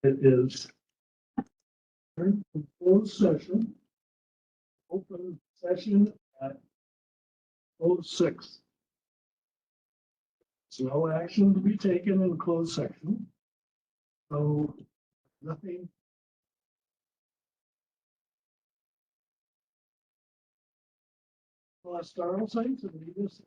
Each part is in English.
It is closed session, open session at 06. So no action to be taken in closed section. So nothing. Well, start all saying to me this.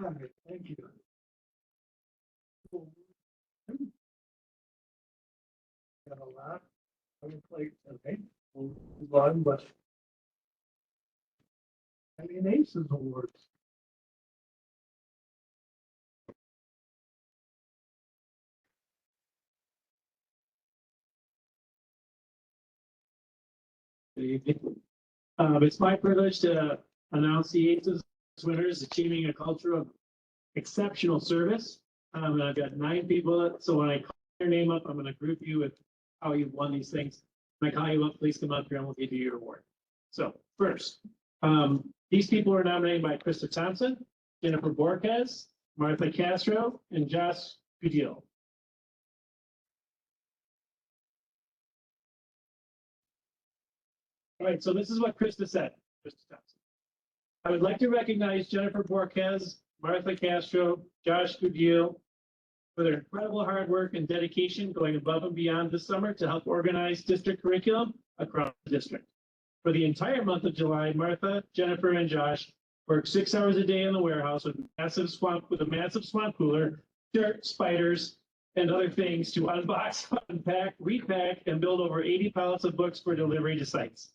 All right, thank you. Got a lot on the plate today. We'll move on, but I mean, ACES awards. Good evening. It's my privilege to announce the ACES winners achieving a culture of exceptional service. And I've got 9 people, so when I call your name up, I'm going to group you with how you won these things. When I call you up, please come up here and we'll give you your award. So first, these people are nominated by Krista Thompson, Jennifer Borquez, Martha Castro, and Josh Goodell. All right, so this is what Krista said. Krista Thompson. I would like to recognize Jennifer Borquez, Martha Castro, Josh Goodell for their incredible hard work and dedication going above and beyond this summer to help organize district curriculum across the district. For the entire month of July, Martha, Jennifer, and Josh worked 6 hours a day in the warehouse with a massive swamp cooler, dirt, spiders, and other things to unbox, unpack, repack, and build over 80 pallets of books for delivery to sites.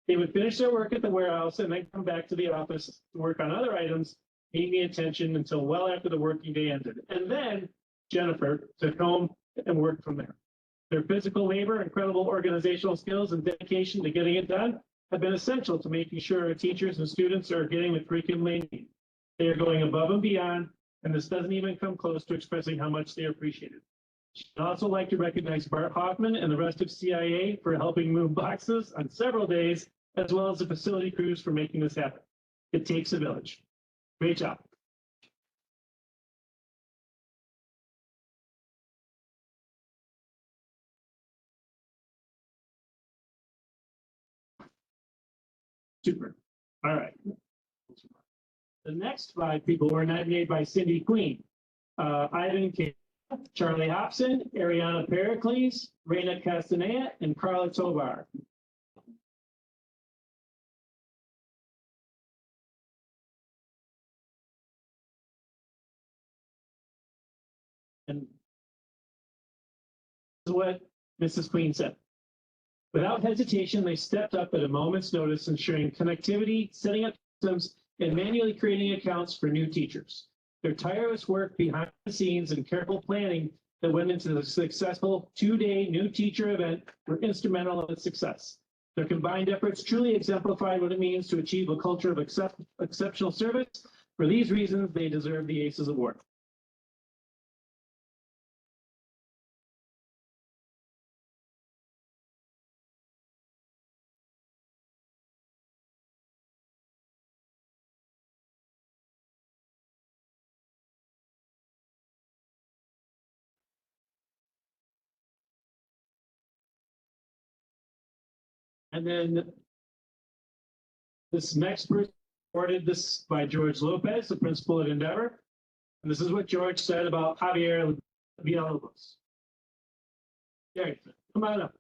They would finish their work at the warehouse and then come back to the office to work on other items, paying me attention until well after the working day ended. And then Jennifer took home and worked from there. Their physical labor, incredible organizational skills, and dedication to getting it done have been essential to making sure our teachers and students are getting the curriculum they need. They are going above and beyond, and this doesn't even come close to expressing how much they appreciate it. I'd also like to recognize Bart Hoffman and the rest of CIA for helping move boxes on several days, as well as the facility crews for making this happen. It takes a village. Great job. Super. All right. The next 5 people were nominated by Cindy Queen, Ivan K. Charlie Hobson, Ariana Pericles, Reina Castaneda, and Carla Tovar. And this is what Mrs. Queen said. Without hesitation, they stepped up at a moment's notice, ensuring connectivity, setting up systems, and manually creating accounts for new teachers. Their tireless work behind the scenes and careful planning that went into the successful 2-day new teacher event were instrumental in its success. Their combined efforts truly exemplified what it means to achieve a culture of exceptional service. For these reasons, they deserve the ACES Award. And then this next person awarded this by George Lopez, the principal at Endeavor. And this is what George said about Javier Villalobos. Gary, come on up.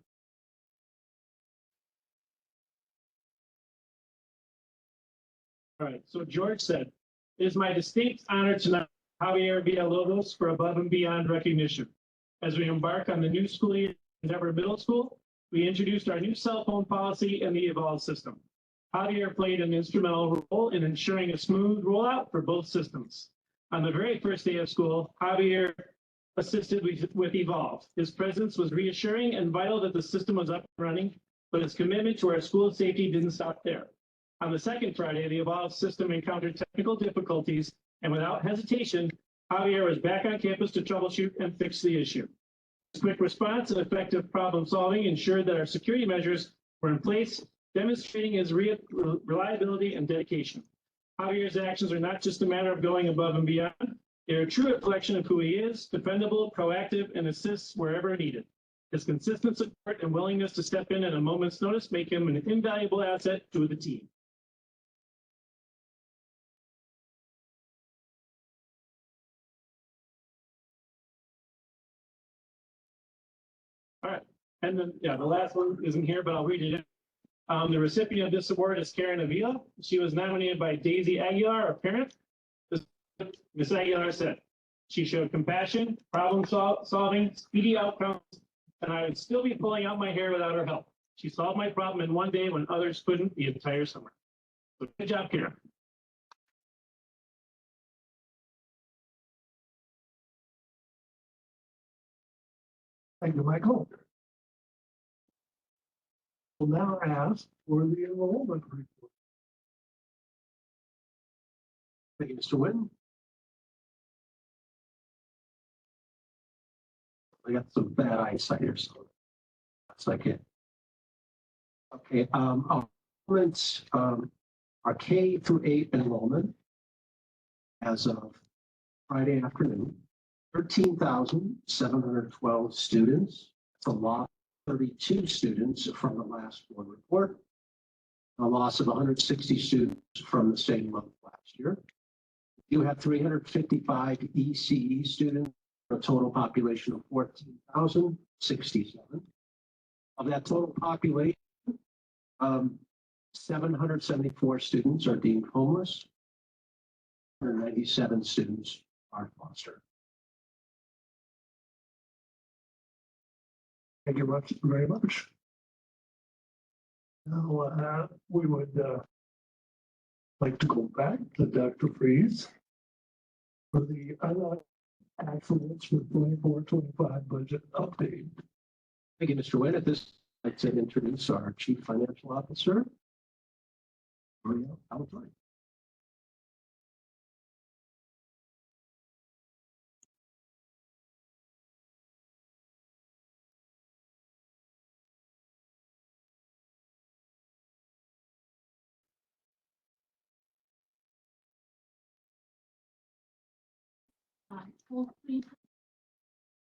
All right, so George said, it is my distinct honor tonight Javier Villalobos for above and beyond recognition. As we embark on the new school year at Endeavor Middle School, we introduced our new cell phone policy and the Evolve system. Javier played an instrumental role in ensuring a smooth rollout for both systems. On the very first day of school, Javier assisted with Evolve. His presence was reassuring and vital that the system was up and running, but his commitment to our school safety didn't stop there. On the second Friday, the Evolve system encountered technical difficulties, and without hesitation, Javier was back on campus to troubleshoot and fix the issue. His quick response and effective problem solving ensured that our security measures were in place, demonstrating his reliability and dedication. Javier's actions are not just a matter of going above and beyond. They're a true reflection of who he is, dependable, proactive, and assists wherever needed. His consistent support and willingness to step in at a moment's notice make him an invaluable asset to the team. All right, and then the last one isn't here, but I'll read it. The recipient of this award is Karen Avila. She was nominated by Daisy Aguilar, a parent. Ms. Aguilar said, she showed compassion, problem solving, speedy outcomes, and I would still be pulling out my hair without her help. She solved my problem in one day when others couldn't the entire summer. So good job, Karen. Thank you, Michael. We'll now ask for the enrollment report. Thank you, Mr. Wynn. I got some bad eyesight here, so that's like it. Okay, our enrollments, our K through 8 enrollment as of Friday afternoon, 13,712 students. It's a loss of 32 students from the last board report, a loss of 160 students from the same month last year. You have 355 ECE students, a total population of 14,067. Of that total population, 774 students are deemed homeless, 197 students are foster. Thank you very much. Now, we would like to go back to Dr. Freeze for the actuals for 24-25 budget update. Thank you, Mr. Wynn. At this, I'd like to introduce our Chief Financial Officer, Maria Alvarez.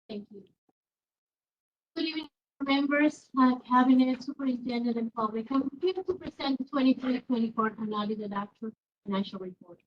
Thank you. Good evening, members, cabinet, superintendent, and public. I'm here to present the 23-24 unaudited actual financial report.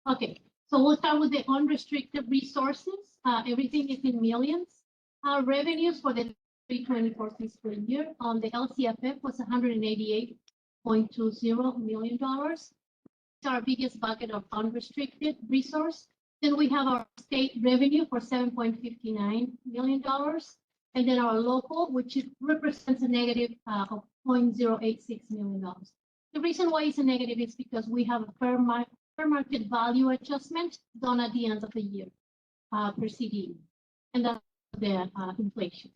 Okay, so we'll start with the unrestricted resources. Everything is in millions. Our revenues for the 2024 fiscal year on the LCFF was $188.20 million. It's our biggest bucket of unrestricted resource. Then we have our state revenue for $7.59 million. And then our local, which represents a negative of $0.086 million. The reason why it's a negative is because we have a fair market value adjustment done at the end of the year per CD, and that's the inflation.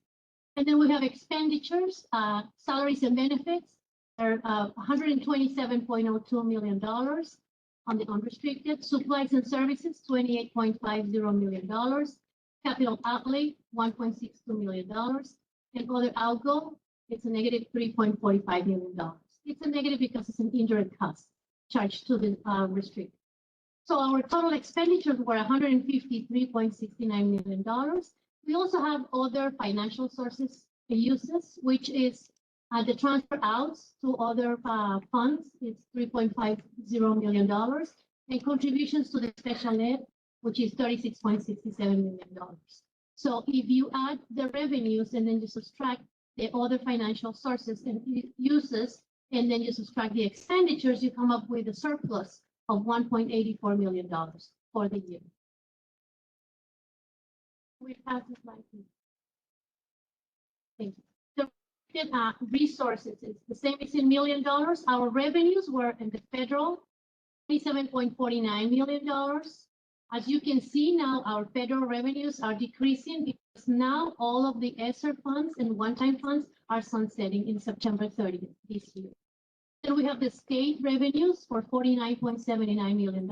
And then we have expenditures, salaries and benefits are $127.02 million on the unrestricted, supplies and services, $28.50 million, capital outlay, $1.62 million, and other outgo, it's a negative $3.45 million. It's a negative because it's an indirect cost charged to the restricted. So our total expenditures were $153.69 million. We also have other financial sources uses, which is the transfer outs to other funds. It's $3.50 million, and contributions to the special ed, which is $36.67 million. So if you add the revenues and then you subtract the other financial sources and uses, and then you subtract the expenditures, you come up with a surplus of $1.84 million for the year. We pass the slide, please. Thank you. The resources, it's the same as in $1 million. Our revenues were in the federal, $27.49 million. As you can see now, our federal revenues are decreasing because now all of the ESSER funds and one-time funds are sunsetting in September 30th this year. Then we have the state revenues for $49.79 million.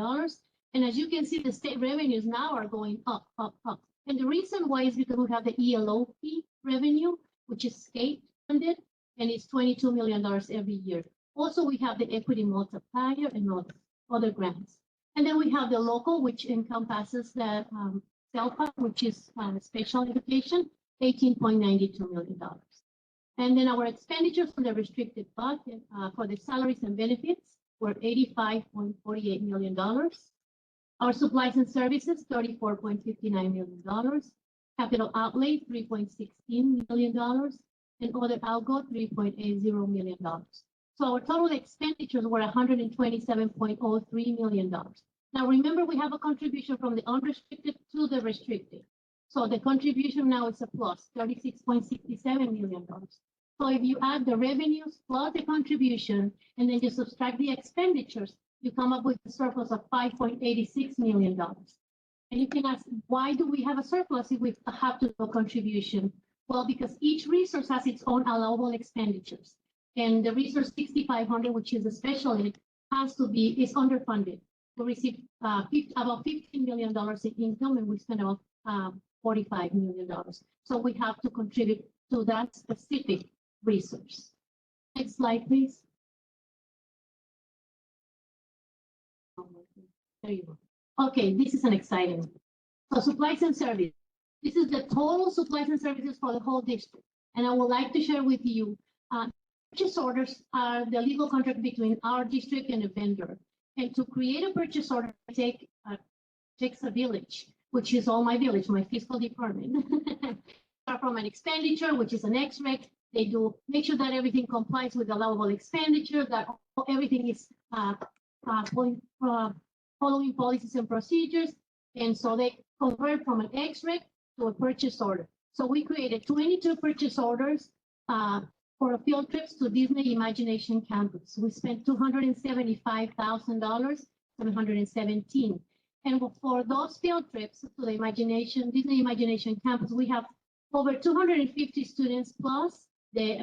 And as you can see, the state revenues now are going up, up, up. And the reason why is because we have the ELOP revenue, which is state funded, and it's $22 million every year. Also, we have the equity multiplier and other grants. And then we have the local, which encompasses the CELPA, which is special education, $18.92 million. And then our expenditures for the restricted budget for the salaries and benefits were $85.48 million. Our supplies and services, $34.59 million. Capital outlay, $3.16 million. And other outgo, $3.80 million. So our total expenditures were $127.03 million. Now remember, we have a contribution from the unrestricted to the restricted. So the contribution now is a plus $36.67 million. So if you add the revenues plus the contribution, and then you subtract the expenditures, you come up with a surplus of $5.86 million. And you can ask, why do we have a surplus if we have to do a contribution? Well, because each resource has its own allowable expenditures. And the resource 6500, which is a special ed, is underfunded. We received about $15 million in income, and we spent about $45 million. So we have to contribute to that specific resource. Next slide, please. There you go. Okay, this is an exciting one. So supplies and services. This is the total supplies and services for the whole district. And I would like to share with you purchase orders are the legal contract between our district and a vendor. And to create a purchase order takes a village, which is all my village, my fiscal department. Start from an expenditure, which is an XREC. They do make sure that everything complies with allowable expenditure, that everything is following policies and procedures. And so they convert from an XREC to a purchase order. So we created 22 purchase orders for field trips to Disney Imagination Campus. We spent $275,000, 717. And for those field trips to the Disney Imagination Campus, we have over 250 students plus the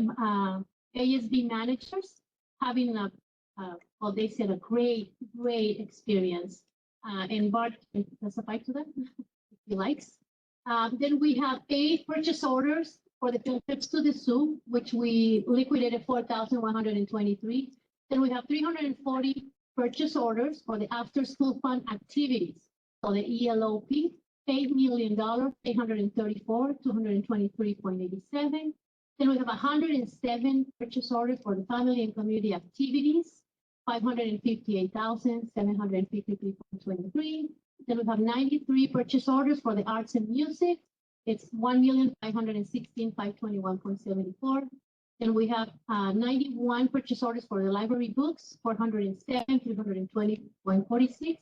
ASB managers having well, they said a great experience. And Bart can testify to that if he likes. Then we have 8 purchase orders for the field trips to the zoo, which we liquidated 4,123. Then we have 340 purchase orders for the after-school fund activities. So the ELOP, $8 million, 834, 223.87. Then we have 107 purchase orders for the family and community activities, 558,753.23. Then we have 93 purchase orders for the arts and music. It's 1,516,521.74. Then we have 91 purchase orders for the library books, 407, 320.46,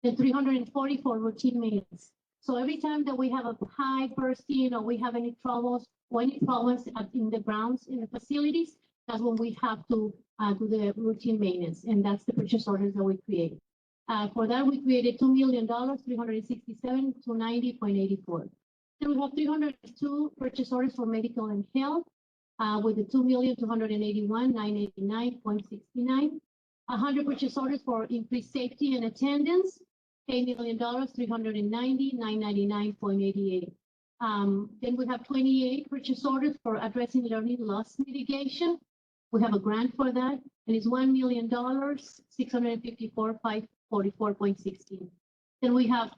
and 340 for routine maintenance. So every time that we have a high bursting or we have any troubles or any problems in the grounds, in the facilities, that's when we have to do the routine maintenance. And that's the purchase orders that we created. For that, we created $2 million, 367 to 90.84. Then we have 302 purchase orders for medical and health with the 2,281,989.69. 100 purchase orders for increased safety and attendance, $8 million, 390,999.88. Then we have 28 purchase orders for addressing learning loss mitigation. We have a grant for that, and it's $1 million, 654,544.16. Then we have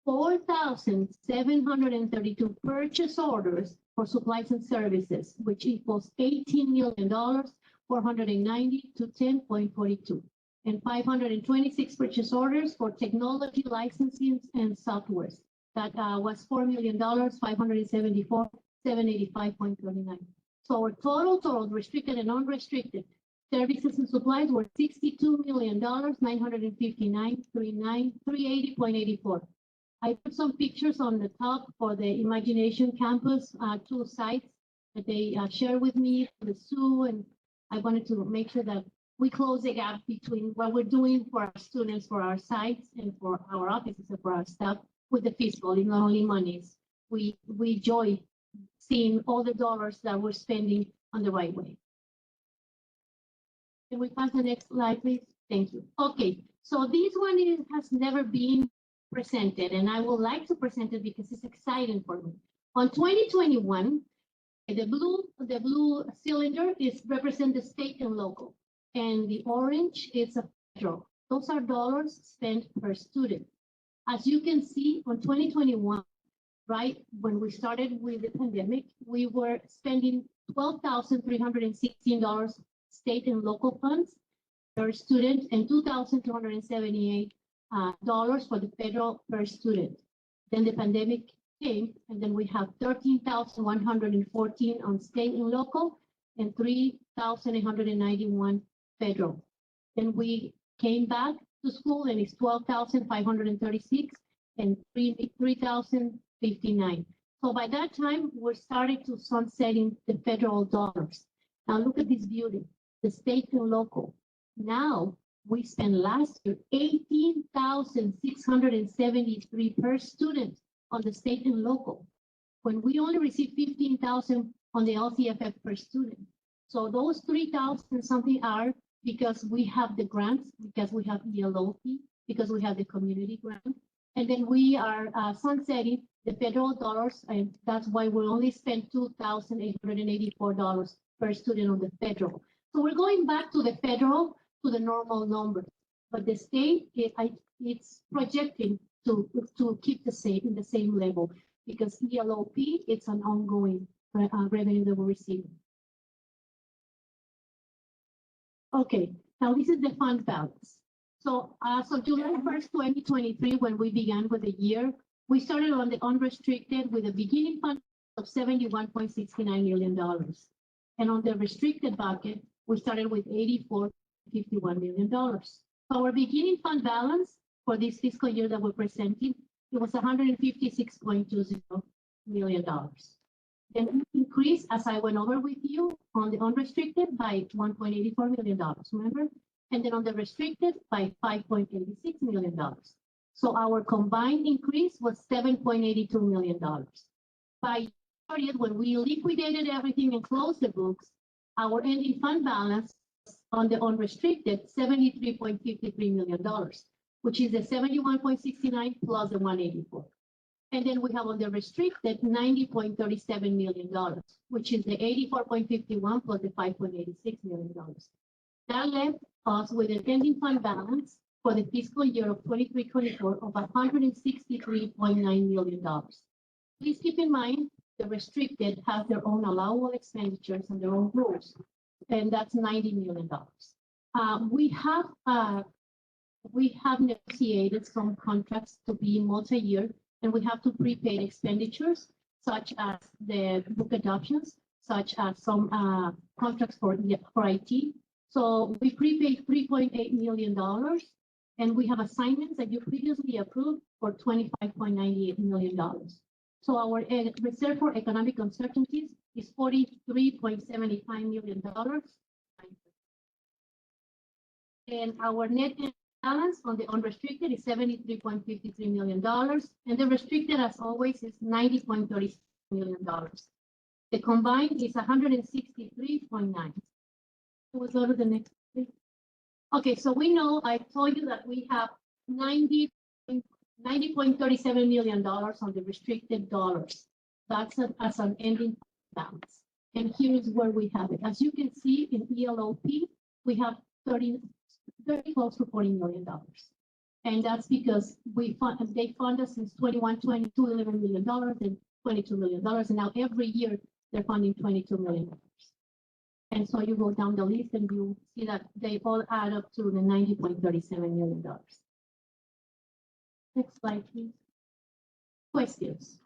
4,732 purchase orders for supplies and services, which equals $18 million, 490 to 10.42. And 526 purchase orders for technology licensing and softwares. That was $4 million, 574, 785.29. So our total restricted and unrestricted services and supplies were $62 million, 959.39, 380.84. I put some pictures on the top for the Imagination Campus, 2 sites. that they shared with me, the zoo, and I wanted to make sure that we close the gap between what we're doing for our students, for our sites, and for our offices and for our staff with the fiscal. It's not only monies. We enjoy seeing all the dollars that we're spending on the right way. Can we pass the next slide, please? Thank you. Okay, so this one has never been presented, and I would like to present it because it's exciting for me. On 2021, the blue cylinder is represent the state and local, and the orange is a federal. Those are dollars spent per student. As you can see, on 2021, right when we started with the pandemic, we were spending $12,316 state and local funds per student and $2,278 for the federal per student. Then the pandemic came, and then we have 13,114 on state and local and 3,891 federal. Then we came back to school and it's 12,536 and 3,059. So by that time, we're starting to sunsetting the federal dollars. Now look at this beauty, the state and local. Now we spent last year 18,673 per student on the state and local, when we only received 15,000 on the LCFF per student. So those 3,000 something are because we have the grants, because we have ELOP, because we have the community grant, and then we are sunsetting the federal dollars, and that's why we only spend $2,884 per student on the federal. So we're going back to the federal, to the normal number, but the state, it's projecting to keep the same in the same level because ELOP, it's an ongoing revenue that we're receiving. Okay, now this is the fund balance. So July 1st, 2023, when we began with the year, we started on the unrestricted with a beginning fund of $71.69 million. And on the restricted bucket, we started with $84.51 million. So our beginning fund balance for this fiscal year that we're presenting, it was $156.20 million. Then it increased, as I went over with you, on the unrestricted by $1.84 million, remember? And then on the restricted by $5.86 million. So our combined increase was $7.82 million. By period, when we liquidated everything and closed the books, our ending fund balance on the unrestricted, $73.53 million, which is the 71.69 plus the 184. And then we have on the restricted $90.37 million, which is the 84.51 plus the $5.86 million. That left us with an ending fund balance for the fiscal year of 23-24 of $163.9 million. Please keep in mind, the restricted have their own allowable expenditures and their own rules, and that's $90 million. We have negotiated some contracts to be multi-year, and we have to prepaid expenditures, such as the book adoptions, such as some contracts for IT. So we prepaid $3.8 million, and we have assignments that you previously approved for $25.98 million. So our reserve for economic uncertainties is $43.75 million. And our net balance on the unrestricted is $73.53 million. And the restricted, as always, is $90.36 million. The combined is 163.9. We'll go to the next, please. Okay, so we know, I told you that we have $90.37 million on the restricted dollars. That's as an ending balance. And here is where we have it. As you can see in ELOP, we have 30 close to $40 million. And that's because they fund us since 21-22, $11 million and $22 million. And now every year they're funding $22 million. And so you go down the list and you see that they all add up to the $90.37 million. Next slide, please. Questions?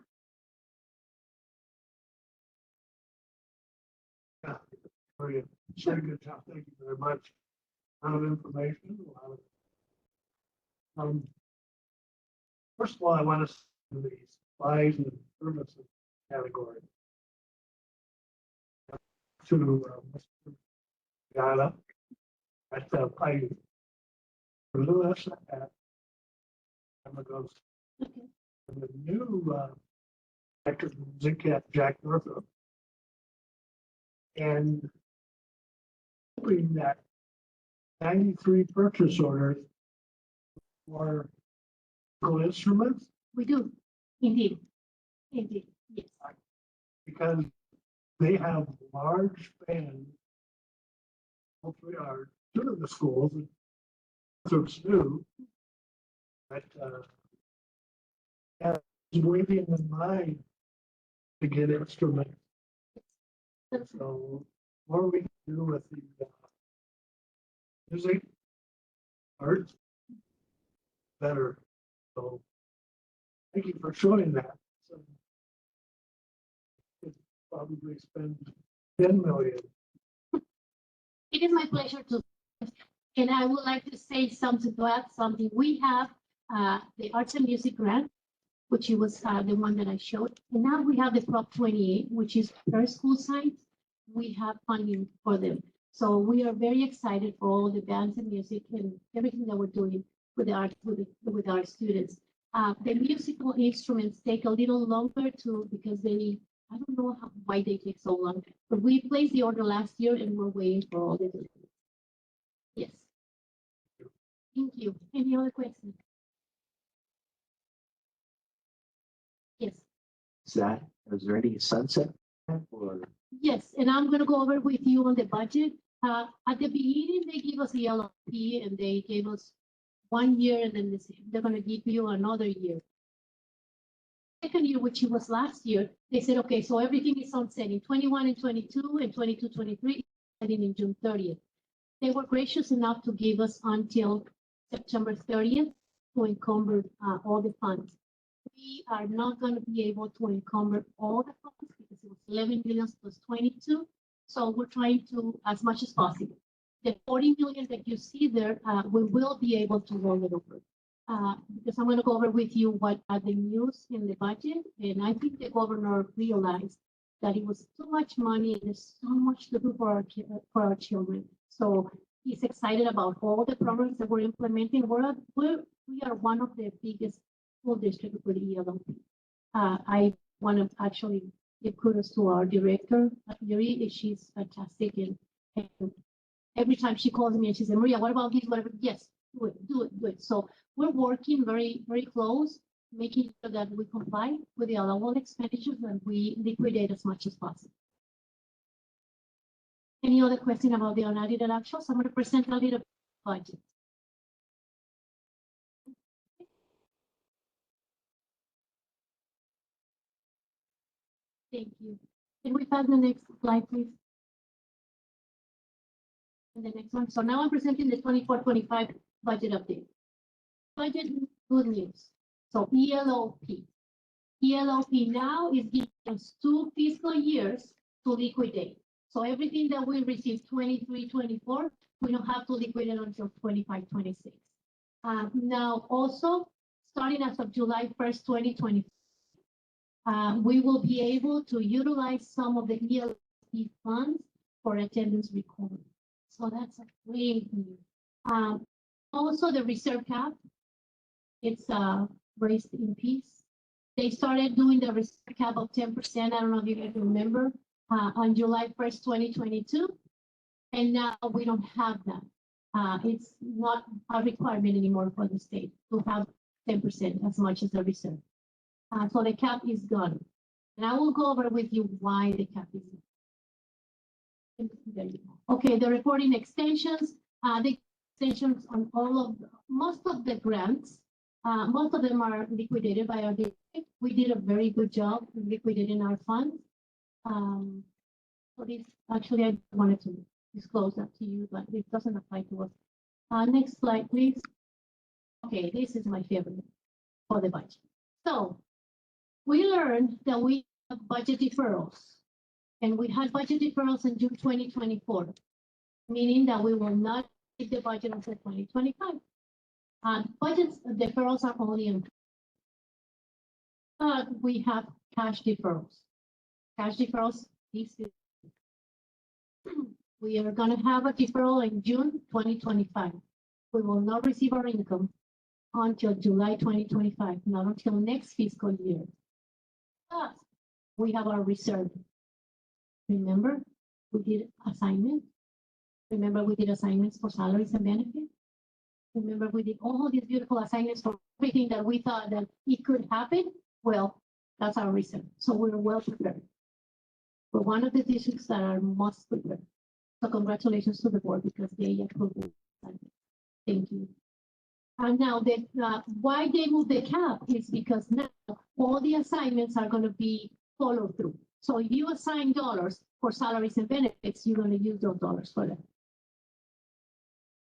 Yeah, very good job. Thank you very much. A lot of information. First of all, I want to see the supplies and services category. to Mr. Gala at I Lewis at Amagos. Okay. And the new director of music at Jack Murphy. And hoping that 93 purchase orders for musical instruments, We do, indeed, indeed, yes. because they have large bands. Hopefully, are two of the schools, so it's new. But yeah, it's waiting in line to get instruments. So what we can do with the music, art, better. So thank you for showing that. So it's probably spend 10 million. It is my pleasure to, and I would like to say something, to add something. We have the Arts and Music Grant, which was the one that I showed. And now we have the Prop 28, which is per school site. We have funding for them. So we are very excited for all the bands and music and everything that we're doing with the art, with our students. The musical instruments take a little longer because I don't know why they take so long, but we placed the order last year and we're waiting for all the deliveries. Yes. Thank you. Any other questions? Yes. Is there any sunset or? Yes, and I'm gonna go over with you on the budget. At the beginning, they gave us the LLP and they gave us 1 year and then they're gonna give you another year. Second year, which was last year, they said, okay, so everything is sunsetting 21 and 22 and 22, 23, setting in June 30th. They were gracious enough to give us until September 30th to encumber all the funds. We are not going to be able to encumber all the funds because it was 11 million plus 22. So we're trying to, as much as possible. The 40 million that you see there, we will be able to roll it over. Because I'm going to go over with you what are the news in the budget. And I think the governor realized that it was too much money and there's so much to do for our children. So he's excited about all the programs that we're implementing. We are one of the biggest school districts with ELLP. I want to actually give kudos to our director, Yuri. She's fantastic. And every time she calls me and she says, Maria, what about this? Whatever. Yes, do it. So we're working very, very close, making sure that we comply with the allowable expenditures and we liquidate as much as possible. Any other question about the unaudited actuals? I'm going to present a little budget. Thank you. Can we pass the next slide, please? And the next one. So now I'm presenting the 24-25 budget update. Budget good news. So ELOP. ELOP now is giving us 2 fiscal years to liquidate. So everything that we receive 23-24, we don't have to liquidate until 25-26. Now also, starting as of July 1st, 2020, we will be able to utilize some of the ELP funds for attendance recording. So that's a great news. Also, the reserve cap, it's raised in peace. They started doing the reserve cap of 10%. I don't know if you guys remember, on July 1st, 2022. And now we don't have that. It's not a requirement anymore for the state to have 10% as much as the reserve. So the cap is gone. And I will go over with you why the cap is gone. There you go. Okay, the reporting extensions, the extensions on most of the grants, most of them are liquidated by our district. We did a very good job in liquidating our funds. So this, actually, I wanted to disclose that to you, but it doesn't apply to us. Next slide, please. Okay, this is my favorite for the budget. So we learned that we have budget deferrals, and we had budget deferrals in June 2024, meaning that we will not hit the budget until 2025. Budget deferrals are only in, but we have cash deferrals. Cash deferrals, these We are gonna have a deferral in June 2025. We will not receive our income until July 2025, not until next fiscal year. Plus, we have our reserve. Remember, we did assignments. Remember, we did assignments for salaries and benefits. Remember, we did all these beautiful assignments for everything that we thought that it could happen. Well, that's our reserve. So we're well prepared. We're one of the districts that are most prepared. So congratulations to the board because they approved it. Thank you. And now why they move the cap is because now all the assignments are going to be followed through. So if you assign dollars for salaries and benefits, you're going to use those dollars for that.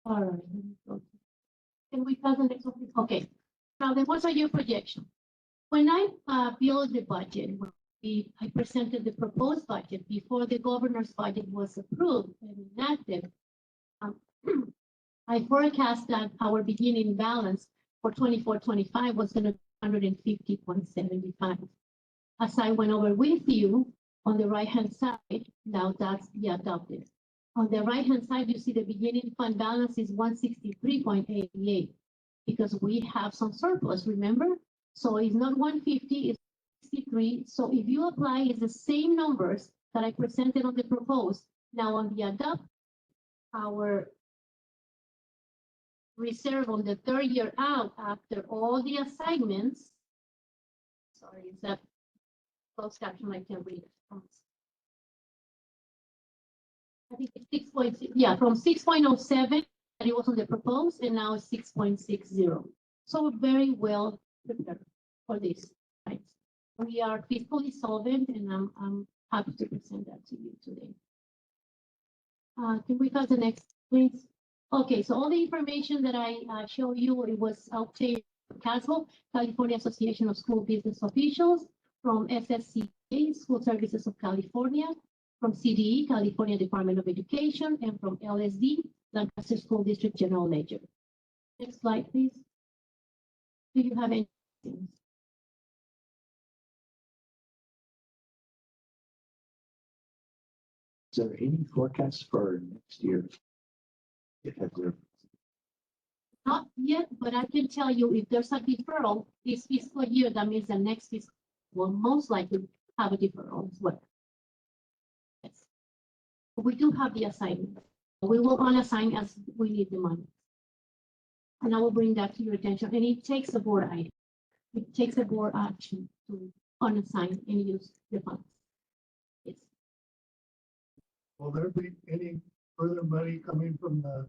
All right. Can we pass the next one, please? Okay. Now then, what's your projection? When I built the budget, I presented the proposed budget before the governor's budget was approved and enacted. I forecast that our beginning balance for 24-25 was going to be 150.75. As I went over with you on the right-hand side, now that's the adopted. On the right-hand side, you see the beginning fund balance is 163.88 because we have some surplus, remember? So it's not 150, it's 63. So if you apply, it's the same numbers that I presented on the proposed. Now on the adopt, our reserve on the third year out after all the assignments. Sorry, is that closed caption? I can't read it. I think it's 6.6, yeah, from 6.07, that it was on the proposed, and now it's 6.60. So we're very well prepared for this. Right? We are fiscally solvent, and I'm happy to present that to you today. Can we have the next, please? Okay, so all the information that I show you, it was obtained from CASBO, California Association of School Business Officials, from SSCA, School Services of California, from CDE, California Department of Education, and from LSD, Lancaster School District General Ledger. Next slide, please. Do you have any questions? Is there any forecast for next year? Not yet, but I can tell you if there's a deferral this fiscal year, that means the next fiscal will most likely have a deferral as well. Yes. We do have the assignment. We will unassign as we need the money. And I will bring that to your attention. And it takes a board item. It takes a board action to unassign and use the funds. Yes. Will there be any further money coming from the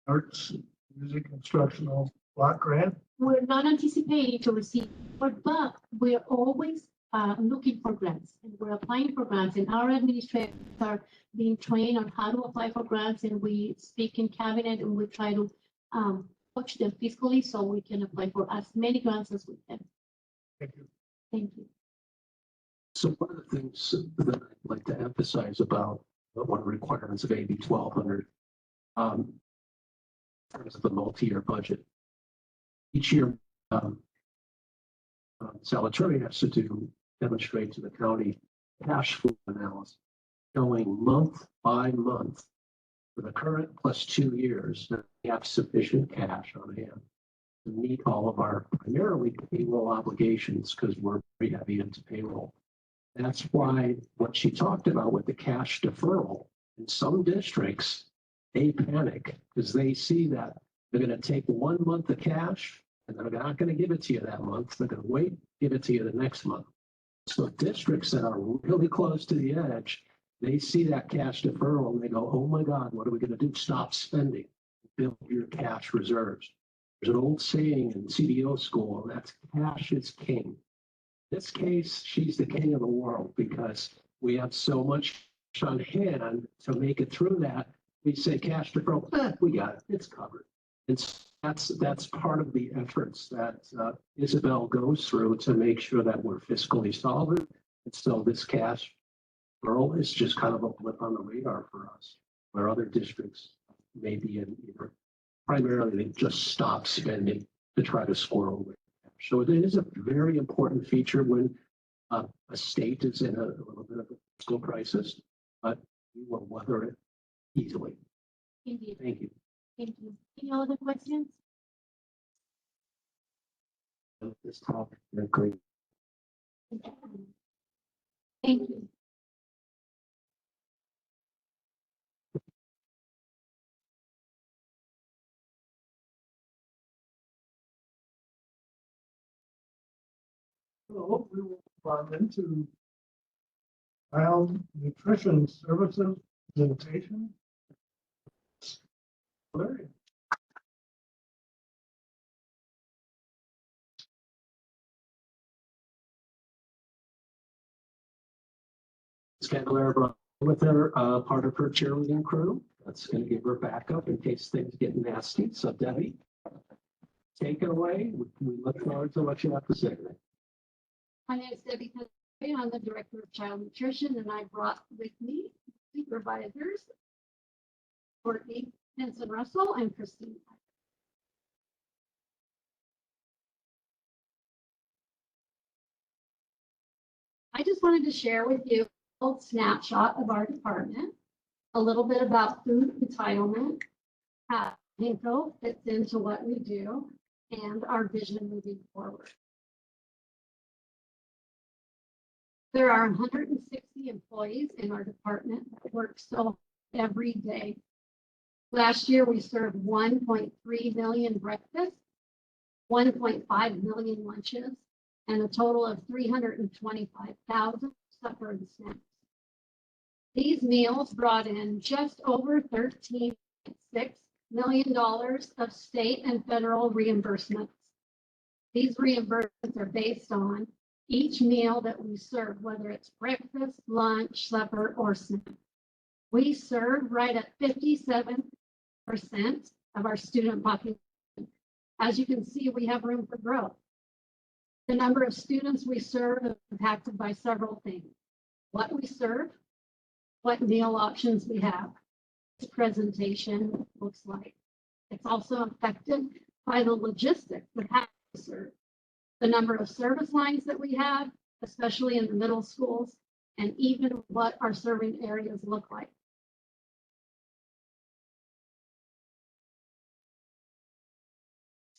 arts, music, instructional block grant? We're not anticipating to receive, but we're always looking for grants, and we're applying for grants, and our administrators are being trained on how to apply for grants, and we speak in cabinet, and we try to coach them fiscally so we can apply for as many grants as we can. Thank you. Thank you. So one of the things that I'd like to emphasize about one of the requirements of AB 1200, in terms of the multi-year budget, each year, Salvatore has to demonstrate to the county cash flow analysis showing month by month for the current plus 2 years that we have sufficient cash on hand to meet all of our primarily payroll obligations because we're very heavy into payroll. That's why what she talked about with the cash deferral in some districts, they panic because they see that they're going to take 1 month of cash and they're not going to give it to you that month. They're going to wait, give it to you the next month. So districts that are really close to the edge, they see that cash deferral and they go, oh my God, what are we going to do? Stop spending, build your cash reserves. There's an old saying in CDO school, and that's cash is king. In this case, she's the king of the world because we have so much on hand to make it through that. We say cash deferral, we got it, it's covered. And that's part of the efforts that Isabel goes through to make sure that we're fiscally solvent. And so this cash deferral is just kind of a blip on the radar for us, where other districts may be in, primarily they just stop spending to try to squirrel away. So it is a very important feature when a state is in a little bit of a fiscal crisis. But you will weather it easily. Indeed. Thank you. Thank you. Any other questions? This topic, they're great. Thank you. So we will move on into child nutrition services presentation. Larry. Skylar brought with her part of her cheerleading crew. That's going to give her backup in case things get nasty. So Debbie, take it away. We look forward to what you have to say. My name is Debbie Penn. I'm the Director of Child Nutrition, and I brought with me supervisors, Courtney Henson Russell and Christine. I just wanted to share with you a little snapshot of our department, a little bit about food entitlement, how Hinko fits into what we do, and our vision moving forward. There are 160 employees in our department that work so every day. Last year, we served 1.3 million breakfasts, 1.5 million lunches, and a total of 325,000 supper and snacks. These meals brought in just over $13.6 million of state and federal reimbursements. These reimbursements are based on each meal that we serve, whether it's breakfast, lunch, supper, or snack. We serve right at 57% of our student population. As you can see, we have room for growth. The number of students we serve is impacted by several things. What we serve, what meal options we have, this presentation looks like. It's also affected by the logistics of how we serve, the number of service lines that we have, especially in the middle schools, and even what our serving areas look like.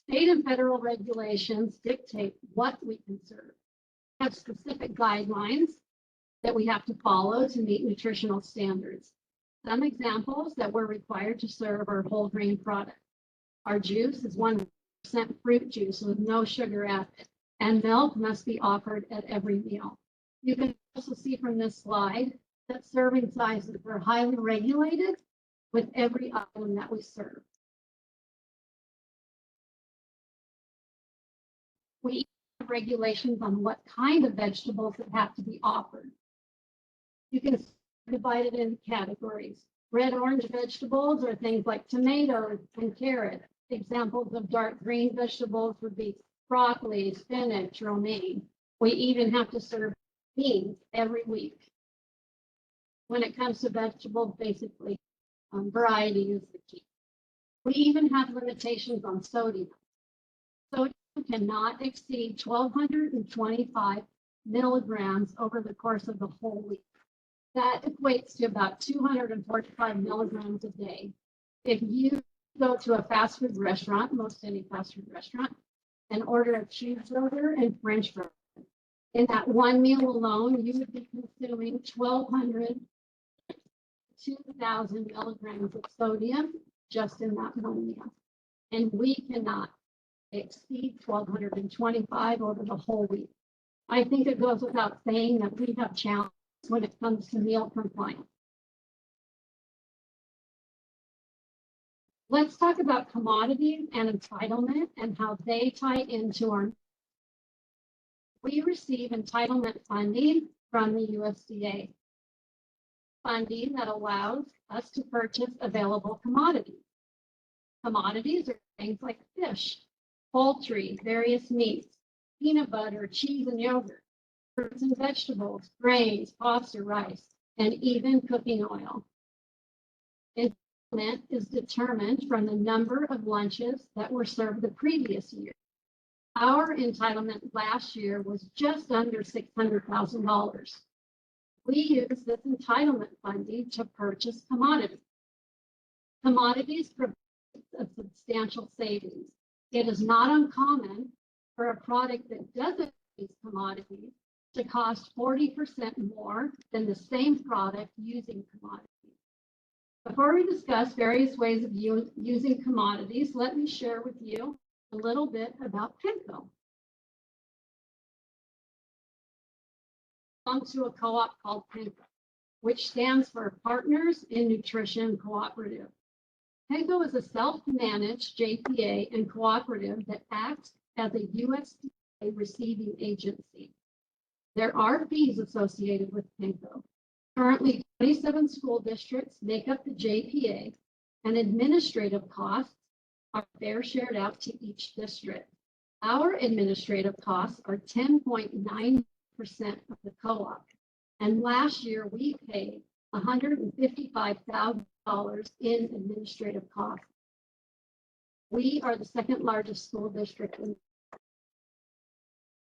State and federal regulations dictate what we can serve. We have specific guidelines that we have to follow to meet nutritional standards. Some examples that we're required to serve are whole grain products. Our juice is 100% fruit juice with no sugar added, and milk must be offered at every meal. You can also see from this slide that serving sizes are highly regulated with every item that we serve. We have regulations on what kind of vegetables that have to be offered. You can divide it into categories. Red orange vegetables are things like tomatoes and carrots. Examples of dark green vegetables would be broccoli, spinach, romaine. We even have to serve beans every week. When it comes to vegetables, basically, variety is the key. We even have limitations on sodium. Sodium cannot exceed 1,225 milligrams over the course of the whole week. That equates to about 245 milligrams a day. If you go to a fast food restaurant, most any fast food restaurant, and order a cheeseburger and French fries, in that one meal alone, you would be consuming 1,200 to 2,000 milligrams of sodium just in that one meal. And we cannot exceed 1,225 over the whole week. I think it goes without saying that we have challenges when it comes to meal compliance. Let's talk about commodities and entitlement and how they tie into our. We receive entitlement funding from the USDA. Funding that allows us to purchase available commodities. Commodities are things like fish, poultry, various meats, peanut butter, cheese and yogurt, fruits and vegetables, grains, pasta, rice, and even cooking oil. Entitlement is determined from the number of lunches that were served the previous year. Our entitlement last year was just under $600,000. We use this entitlement funding to purchase commodities. Commodities provide a substantial savings. It is not uncommon for a product that doesn't use commodities to cost 40% more than the same product using commodities. Before we discuss various ways of using commodities, let me share with you a little bit about PENCO. Belongs to a co-op called PENCO, which stands for Partners in Nutrition Cooperative. PENCO is a self-managed JPA and cooperative that acts as a USDA receiving agency. There are fees associated with PENCO. Currently, 27 school districts make up the JPA, and administrative costs are fair shared out to each district. Our administrative costs are 10.9% of the co-op, and last year we paid $155,000 in administrative costs. We are the second largest school district in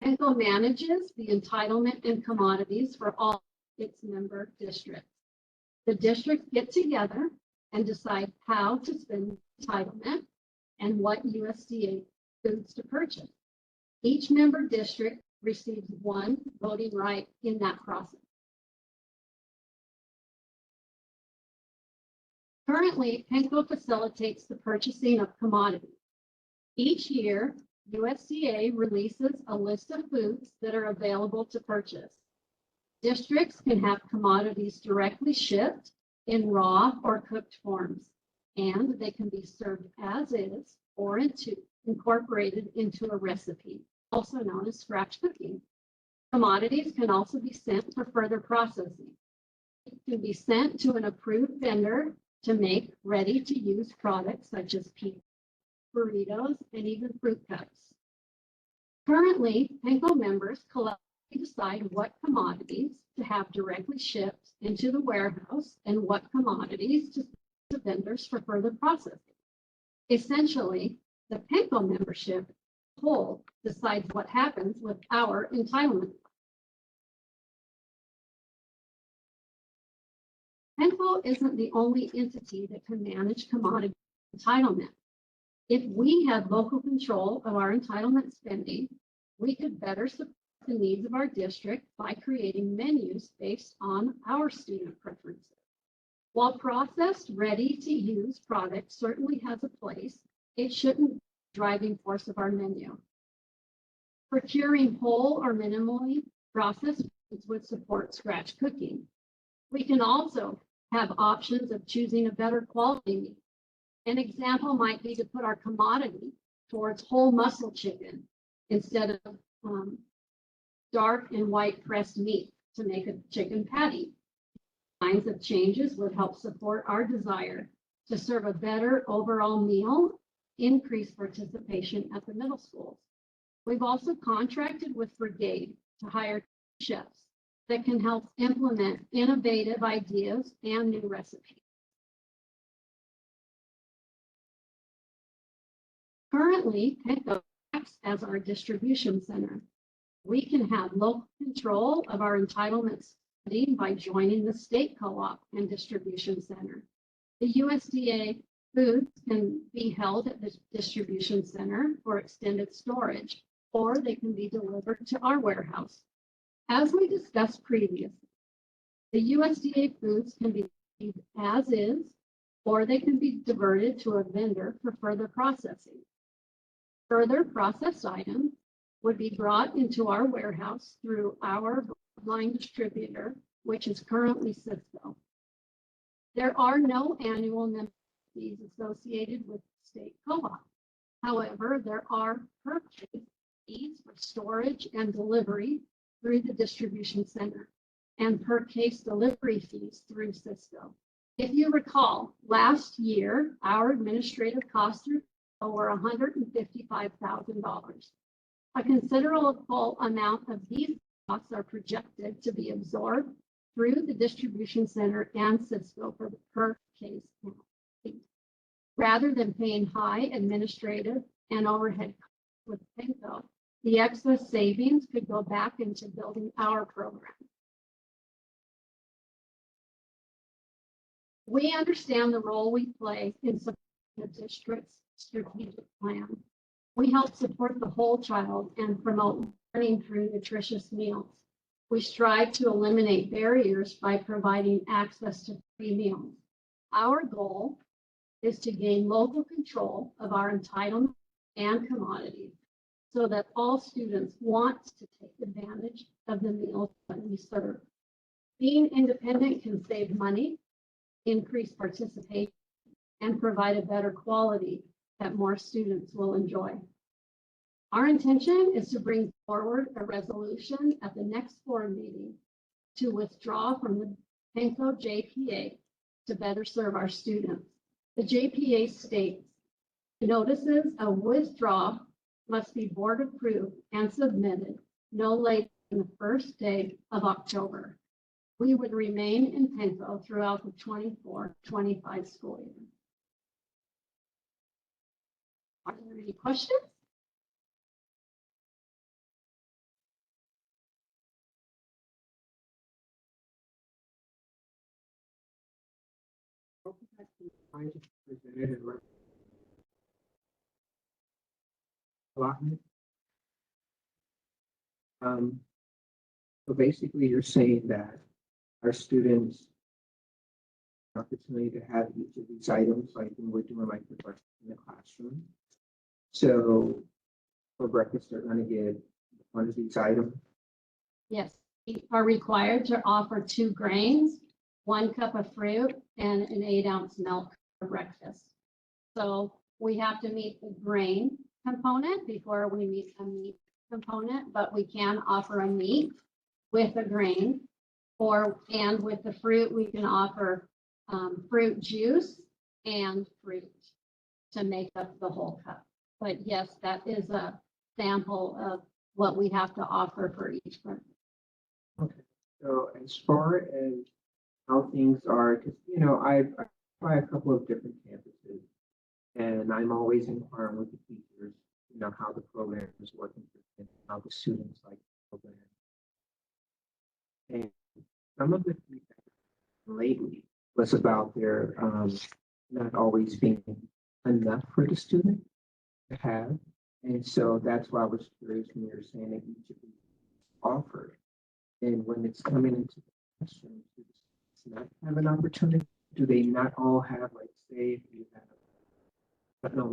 PENCO manages the entitlement and commodities for all its member districts. The districts get together and decide how to spend entitlement and what USDA foods to purchase. Each member district receives one voting right in that process. Currently, PENCO facilitates the purchasing of commodities. Each year, USDA releases a list of foods that are available to purchase. Districts can have commodities directly shipped in raw or cooked forms, and they can be served as is or incorporated into a recipe, also known as scratch cooking. Commodities can also be sent for further processing. It can be sent to an approved vendor to make ready-to-use products such as pizza, burritos, and even fruit cups. Currently, PENCO members collectively decide what commodities to have directly shipped into the warehouse and what commodities to send to vendors for further processing. Essentially, the PENCO membership whole decides what happens with our entitlement. PENCO isn't the only entity that can manage commodity entitlement. If we had local control of our entitlement spending, we could better support the needs of our district by creating menus based on our student preferences. While processed, ready-to-use products certainly has a place, it shouldn't be the driving force of our menu. Procuring whole or minimally processed foods would support scratch cooking. We can also have options of choosing a better quality meat. An example might be to put our commodity towards whole muscle chicken instead of dark and white pressed meat to make a chicken patty. Kinds of changes would help support our desire to serve a better overall meal, increase participation at the middle schools. We've also contracted with Brigade to hire chefs that can help implement innovative ideas and new recipes. Currently, PENCO acts as our distribution center. We can have local control of our entitlement spending by joining the state co-op and distribution center. The USDA foods can be held at the distribution center for extended storage, or they can be delivered to our warehouse. As we discussed previously, the USDA foods can be received as is, or they can be diverted to a vendor for further processing. Further processed items would be brought into our warehouse through our line distributor, which is currently Cisco. There are no annual member fees associated with state co-op. However, there are per case fees for storage and delivery through the distribution center and per case delivery fees through Cisco. If you recall, last year, our administrative costs were $155,000. A considerable amount of these costs are projected to be absorbed through the distribution center and Cisco for the per case fee. Rather than paying high administrative and overhead costs with PENCO, the excess savings could go back into building our program. We understand the role we play in supporting the district's strategic plan. We help support the whole child and promote learning through nutritious meals. We strive to eliminate barriers by providing access to free meals. Our goal is to gain local control of our entitlement and commodities so that all students want to take advantage of the meals that we serve. Being independent can save money, increase participation, and provide a better quality that more students will enjoy. Our intention is to bring forward a resolution at the next board meeting to withdraw from the Penco JPA to better serve our students. The JPA states notices of withdrawal must be board approved and submitted no later than the first day of October. We would remain in Penco throughout the 24-25 school year. Are there any questions? Allotment. So basically you're saying that our students opportunity to have each of these items, like when we're doing like the breakfast in the classroom. So for breakfast, they're gonna get one of these items. Yes, we are required to offer 2 grains, 1 cup of fruit, and an 8-ounce milk for breakfast. So we have to meet the grain component before we meet a meat component, but we can offer a meat with a grain, and with the fruit, we can offer fruit juice and fruit to make up the whole cup. But yes, that is a sample of what we have to offer for each breakfast. Okay. So as far as how things are, because I try a couple of different campuses, and I'm always inquiring with the teachers, how the program is working for them, how the students like the program. And some of the feedback lately was about there not always being enough for the student to have. And so that's why I was curious when you were saying that each of these offered. And when it's coming into the classroom, do the students not have an opportunity? Do they not all have, like, say, if you have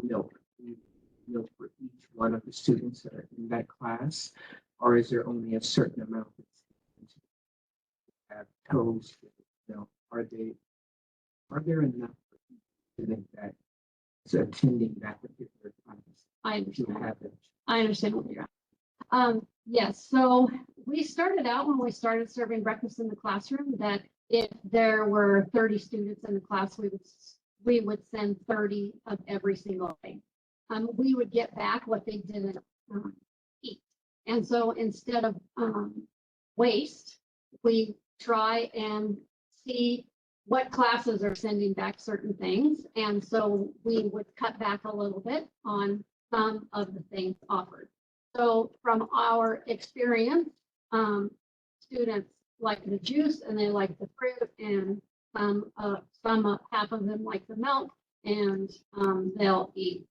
milk for each one of the students that are in that class? Or is there only a certain amount that have toast, are there enough for each student that is attending that particular class? I to understand. have it? I understand what you're at. Yes, so we started out when we started serving breakfast in the classroom that if there were 30 students in the class, we would send 30 of every single day. We would get back what they didn't eat. And so instead of waste, we try and see what classes are sending back certain things. And so we would cut back a little bit on some of the things offered. So from our experience, students like the juice and they like the fruit, and half of them like the milk, and they'll eat.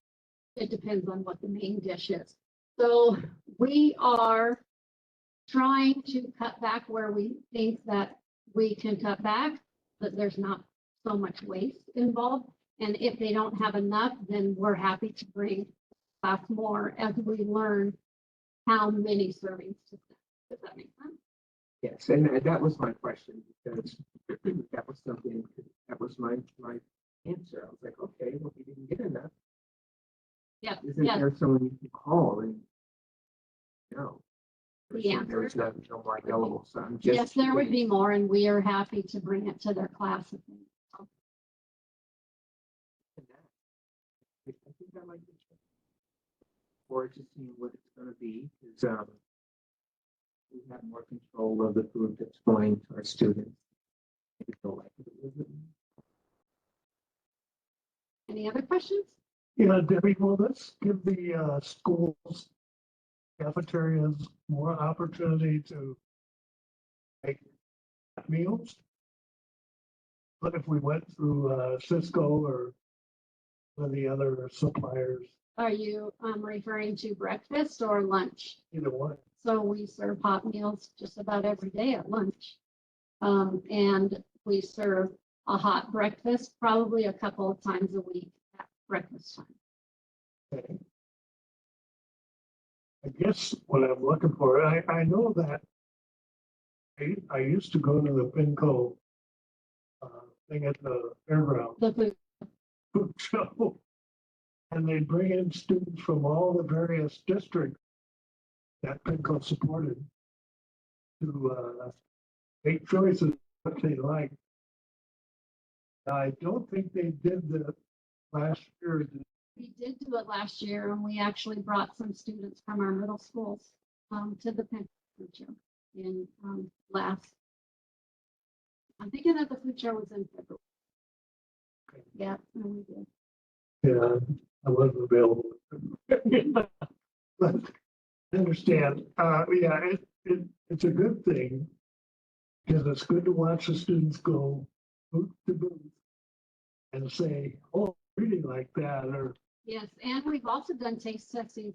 It depends on what the main dish is. So we are trying to cut back where we think that we can cut back, that there's not so much waste involved. And if they don't have enough, then we're happy to bring class more as we learn how many servings to send. Does that make sense? Yes, and that was my question, because that was something, that was my answer. I was like, okay, well, if you didn't get enough, Yeah. isn't Yeah. there someone you can call and no? The answer? There is no more available, so I'm just. Yes, there would be curious. more, and we are happy to bring it to their class. If they- I think I like this. Or just seeing what it's gonna be, because we have more control of the food that's going to our students. Maybe they'll like it a little bit more. Any other questions? Yeah, Debbie, will this give the schools cafeterias more opportunity to make meals? But if we went through Cisco or one of the other suppliers, Are you referring to breakfast or lunch? either one. So we serve hot meals just about every day at lunch. And we serve a hot breakfast probably a couple of times a week at breakfast time. Okay. I guess what I'm looking for, I know that I used to go to the Pinco thing at the fairground The food, food show. And they bring in students from all the various districts that Pinco supported to make choices what they like. I don't think they did the last year. we did do it last year and we actually brought some students from our middle schools to the food show in last. I'm thinking that the food show was in February. Yeah, no, we did. Yeah, I wasn't available. But I understand. Yeah, it's a good thing. Because it's good to watch the students go booth to booth and say, oh, really like that, or Yes, and we've also done taste testings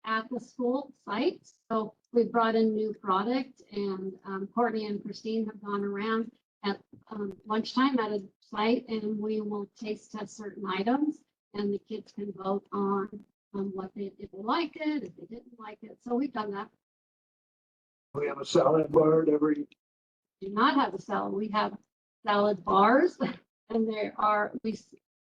at the school sites. So we brought in new product and Courtney and Christine have gone around at lunchtime at a site and we will taste test certain items and the kids can vote on what if they liked it, if they didn't like it. So we've done that. we have a salad bar at every. Do not have a salad. We have salad bars and there are,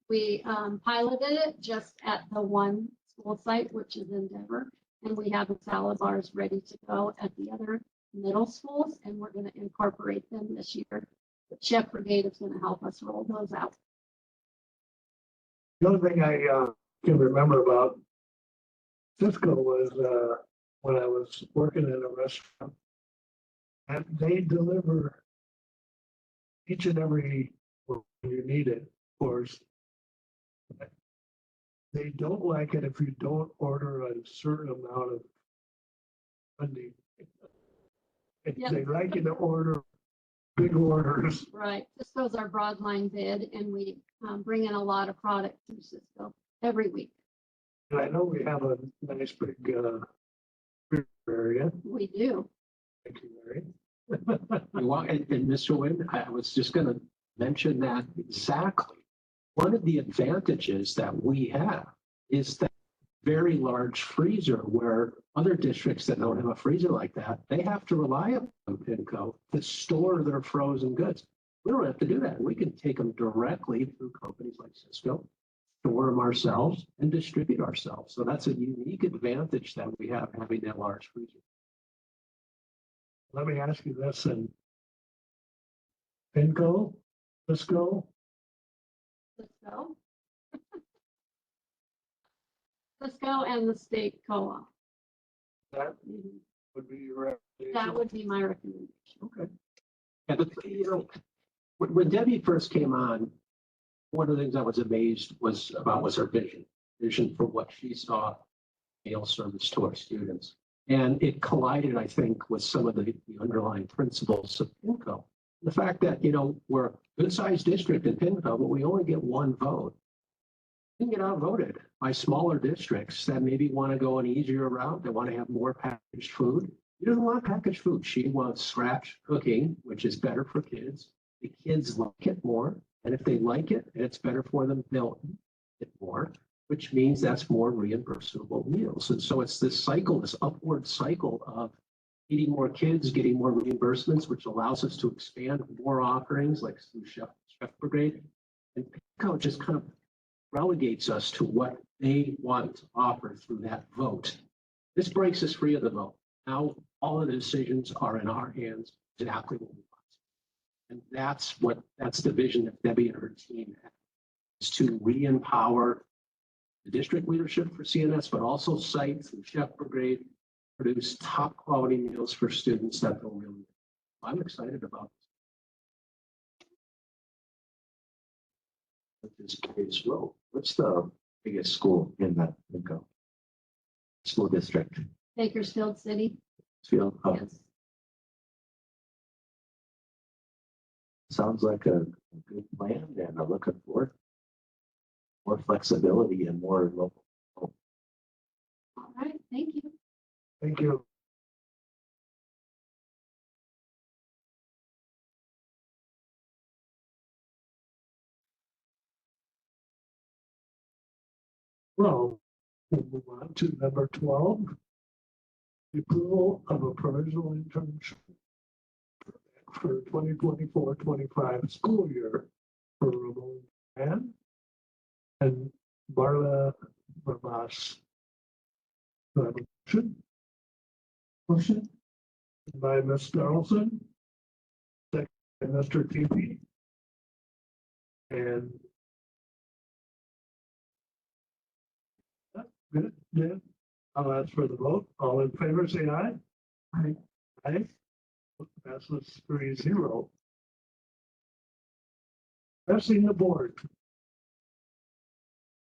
we piloted it just at the one school site, which is in Denver. And we have the salad bars ready to go at the other middle schools and we're going to incorporate them this year. The Chef Brigade is going to help us roll those out. The only thing I can remember about Cisco was when I was working in a restaurant. And they deliver each and every when you need it, of course. They don't like it if you don't order a certain amount of funding. Yep. They like you to order big orders. Right. Cisco's our broadline bid and we bring in a lot of product through Cisco every week. And I know we have a nice big area. We do. Thank you, Mary. Well, and Mr. Wynn, I was just going to mention that exactly. One of the advantages that we have is that very large freezer where other districts that don't have a freezer like that, they have to rely on Pinco to store their frozen goods. We don't have to do that. We can take them directly through companies like Cisco, store them ourselves and distribute ourselves. So that's a unique advantage that we have having that large freezer. Let me ask you this, and Pinco, Cisco, Cisco. Cisco and the state co-op. that Mhm. would be your That recommendation? would be my recommendation. Okay. And when Debbie first came on, one of the things I was amazed was her vision for what she saw meal service to our students. And it collided, I think, with some of the underlying principles of PINCO. The fact that, we're a good-sized district in PINCO, but we only get one vote. We can get outvoted by smaller districts that maybe want to go an easier route. They want to have more packaged food. She doesn't want packaged food. She wants scratch cooking, which is better for kids. The kids like it more. And if they like it and it's better for them, they'll eat it more, which means that's more reimbursable meals. And so it's this cycle, this upward cycle of feeding more kids, getting more reimbursements, which allows us to expand more offerings like through Chef Brigade. And PINCO just kind of relegates us to what they want to offer through that vote. This breaks us free of the vote. Now all of the decisions are in our hands, exactly what we want. And that's the vision that Debbie and her team have, is to re-empower the district leadership for CNS, but also site through Chef Brigade, produce top quality meals for students that they'll really. I'm excited about This case, well, what's the biggest school in that Pinco school district? Bakersfield City. Field, Yes. sounds like a good plan and I'm looking forward. More flexibility and more local. All right, thank you. Thank you. Well, we'll move on to number 12. The approval of a provisional internship for 2024-25 school year for Ramon Mann and Marla Ramas. Do I have a motion? Motion by Ms. Carlson. Second by Mr. TP. And good, yeah. I'll ask for the vote. All in favor, say aye. Aye. Aye. Passes 3-0. Addressing the board.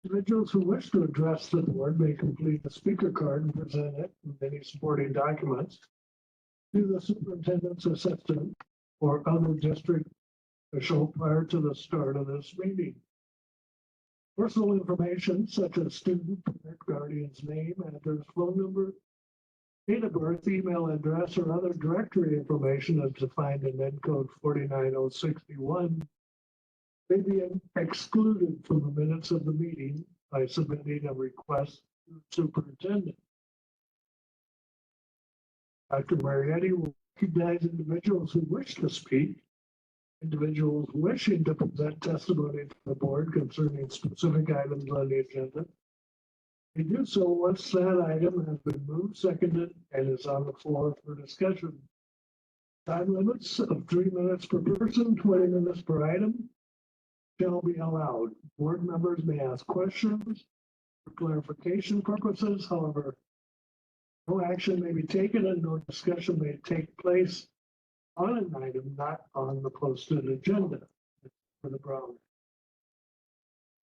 Individuals who wish to address the board may complete a speaker card and present it with any supporting documents to the superintendent's assistant or other district official prior to the start of this meeting. Personal information such as student, parent, guardian's name, address, phone number, date of birth, email address, or other directory information as defined in Ed Code 49061 may be excluded from the minutes of the meeting by submitting a request to the superintendent. Dr. Marietti will recognize individuals who wish to speak. Individuals wishing to present testimony to the board concerning specific items on the agenda may do so once that item has been moved, seconded, and is on the floor for discussion. Time limits of 3 minutes per person, 20 minutes per item shall be allowed. Board members may ask questions for clarification purposes. However, no action may be taken and no discussion may take place on an item not on the posted agenda for the Brown.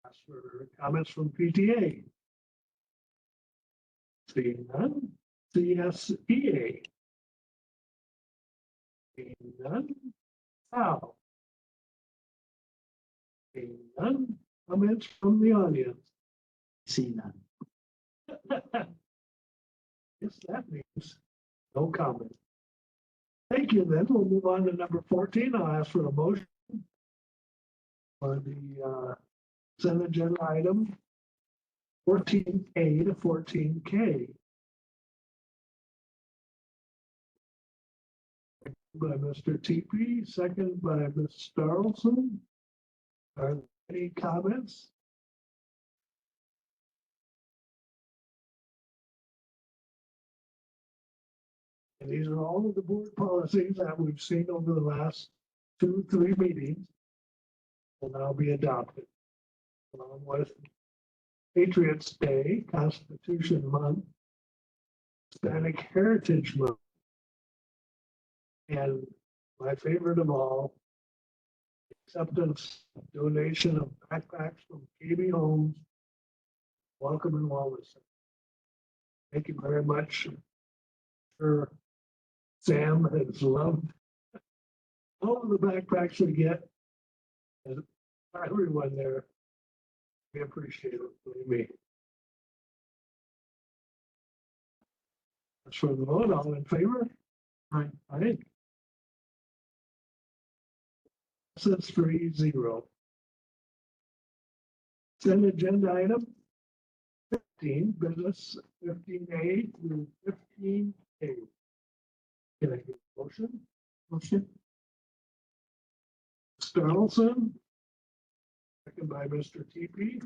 Ask for comments from PTA. Seeing none. CSEA. Seeing none. How? Seeing none. Comments from the audience. See none. Yes, that means no comment. Thank you. Then we'll move on to number 14. I'll ask for a motion for the consent agenda item 14A to 14K. By Mr. TP, second by Ms. Starlson. Are there any comments? And these are all of the board policies that we've seen over the last 2-3 meetings will now be adopted. Along with Patriots Day, Constitution Month, Hispanic Heritage Month, and my favorite of all, acceptance donation of backpacks from KB Homes. Welcome and wellness. Thank you very much. Sure, Sam has loved all of the backpacks we get. And everyone there, we appreciate it, believe me. As for the vote, all in favor? Aye. Aye. That's 3-0. Then agenda item 15, business 15A through 15K. Can I get a motion? Motion. Starlson. Second by Mr. TP.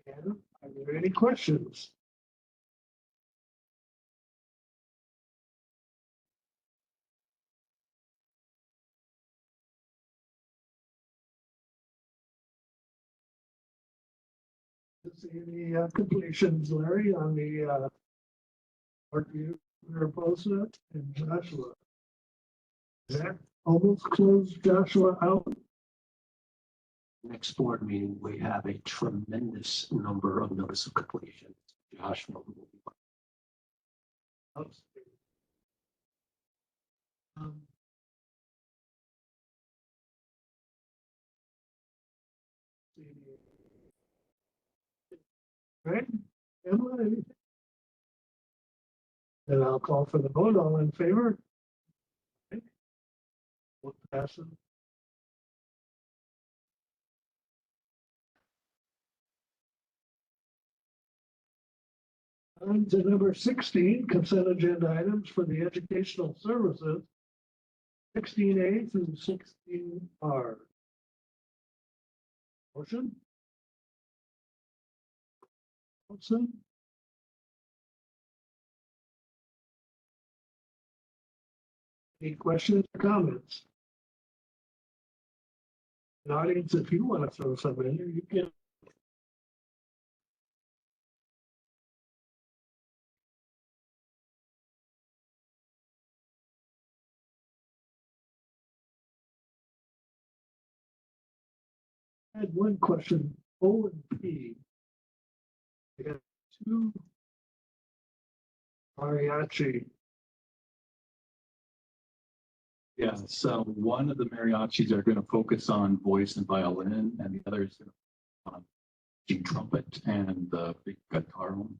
And are there any questions? See any completions, Larry, on the Parkview, Mariposa, and Joshua? Is that almost closed Joshua out? Next board meeting, we have a tremendous number of notice of completion. Joshua will be one. Right? Emma, anything? Then I'll call for the vote. All in favor? Okay. Vote passes. On to number 16, consent agenda items for the educational services, 16A through 16R. Motion? Wilson? Any questions or comments? And audience, if you want to throw some in there, you can. I had one question, O and P. We have two mariachi. Yeah, so one of the mariachis are going to focus on voice and violin, and the other is going to do trumpet and the big guitar one.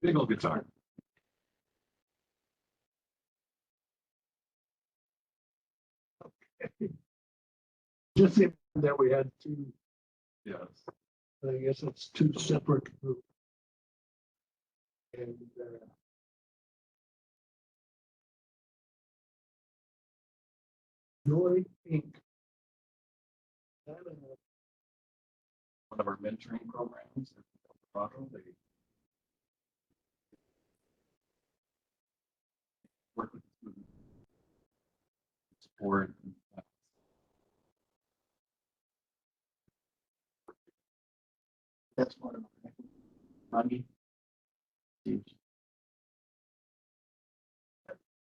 Big old guitar. Just that we had two, Yes. I guess it's two separate groups. And Joy Inc. One of our mentoring programs. They work with students, support. That's part of it. Money. You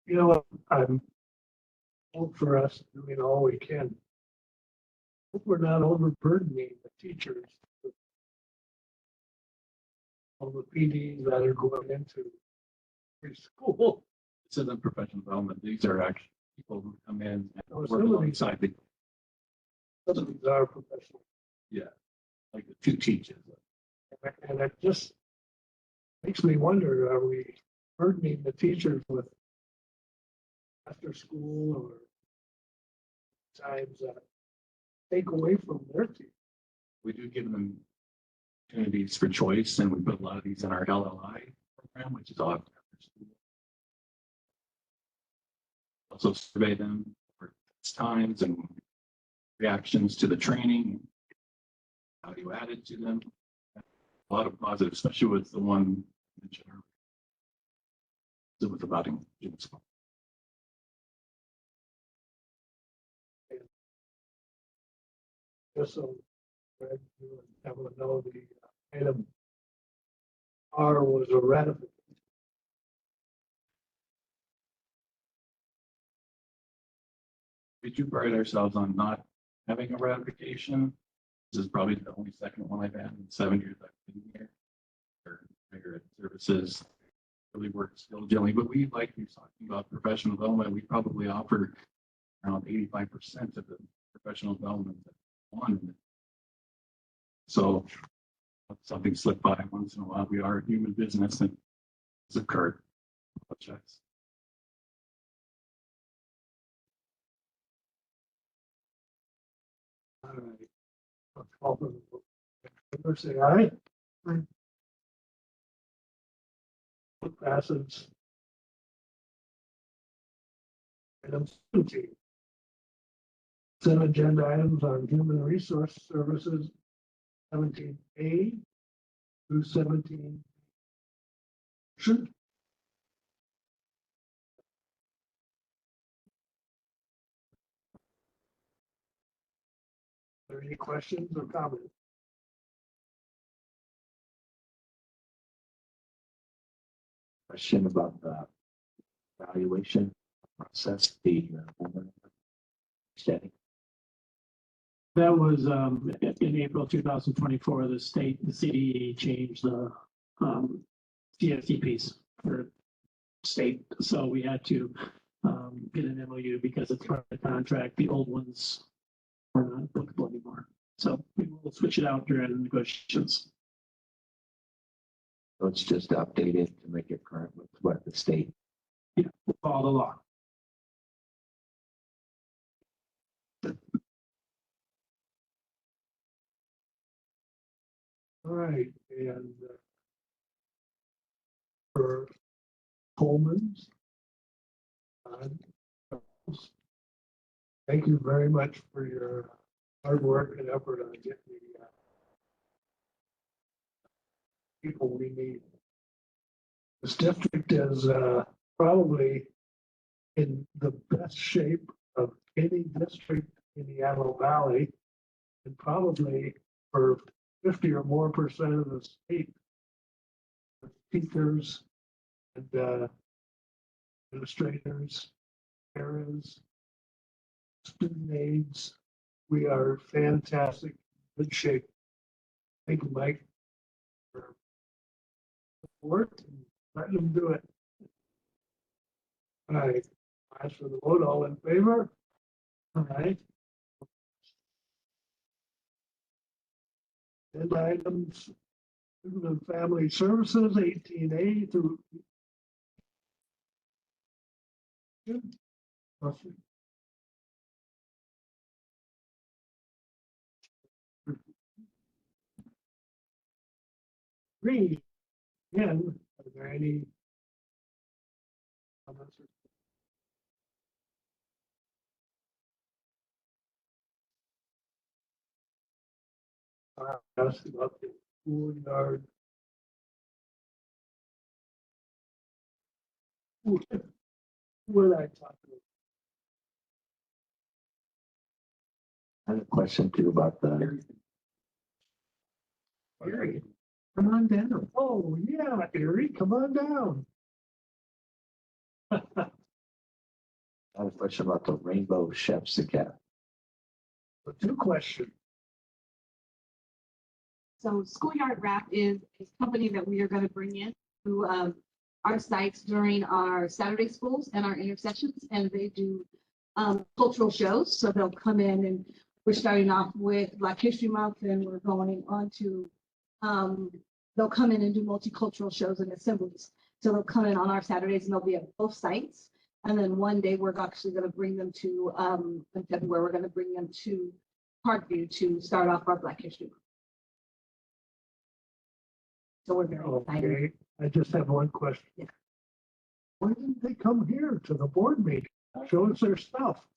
know what, I'm hope for us doing all we can. Hope we're not overburdening the teachers. with all the PDs that are going into preschool. This isn't professional development. These are actually people who come in and Oh, work some of these- alongside the, Some of these are professional. like the two teachers. And it just makes me wonder, are we burdening the teachers with after school or times that take away from their team? We do give them opportunities for choice, and we put a lot of these in our LLI program, which is all after school. Also survey them for times and reactions to the training. How do you add it to them? A lot of positive, especially with the one mentioned earlier. It was about engagement. Just so Greg, you and everyone know, the item R was a ratification. We do pride ourselves on not having a ratification. This is probably the only second one I've had in 7 years I've been here. Or bigger services really work diligently, but we, like you're talking about professional development, we probably offer around 85% of the professional development that we want. So if something slipped by once in a while. We are a human business and it's occurred. Apologize. All right. Let's call for the vote. Favor, say aye. Aye. Vote passes. Item 17. Consent agenda items on human resource services, 17A through 17. Should. Are there any questions or comments? Question about the evaluation process, the setting. That was in April 2024, the CDE changed the CSDPs for state. So we had to get an MOU because it's part of the contract. The old ones are not applicable anymore. So we will switch it out during negotiations. So it's just updated to make it current with what the state. Yeah, we'll follow the law. All right, and for Coleman's. Thank you very much for your hard work and effort on getting the people we need. This district is probably in the best shape of any district in the Antelope Valley, and probably for 50 or more percent of the state. Teachers and administrators, parents, student aides, we are fantastic, good shape. Thank you, Mike, for support and letting them do it. All right, as for the vote, all in favor? All right. And items, Student and Family Services, 18A through. Green, again, are there any comments? Ask about the schoolyard. What I talked about. I have a question too about the. Erie. Come on down. Oh, yeah, Erie, come on down. I have a question about the Rainbow Chefs Academy. So two questions. So Schoolyard Wrap is a company that we are going to bring in to our sites during our Saturday schools and our intersections, and they do cultural shows. So they'll come in, and we're starting off with Black History Month, and we're going on to, they'll come in and do multicultural shows and assemblies. So they'll come in on our Saturdays, and they'll be at both sites. And then one day we're actually going to bring them to, in February, we're going to bring them to Parkview to start off our Black History Month. So we're very excited. Okay, I just have one question. Yeah. Why didn't they come here to the board meeting? Show us their stuff.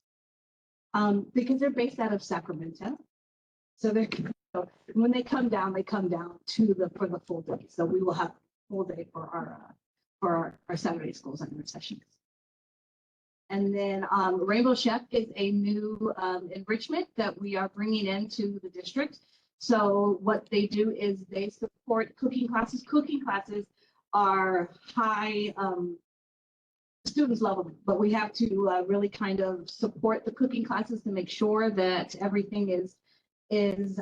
Because they're based out of Sacramento. So they're, so when they come down to for the full day. So we will have full day for our Saturday schools and sessions. And then Rainbow Chef is a new enrichment that we are bringing into the district. So what they do is they support cooking classes. Cooking classes are high students level, but we have to really kind of support the cooking classes to make sure that everything is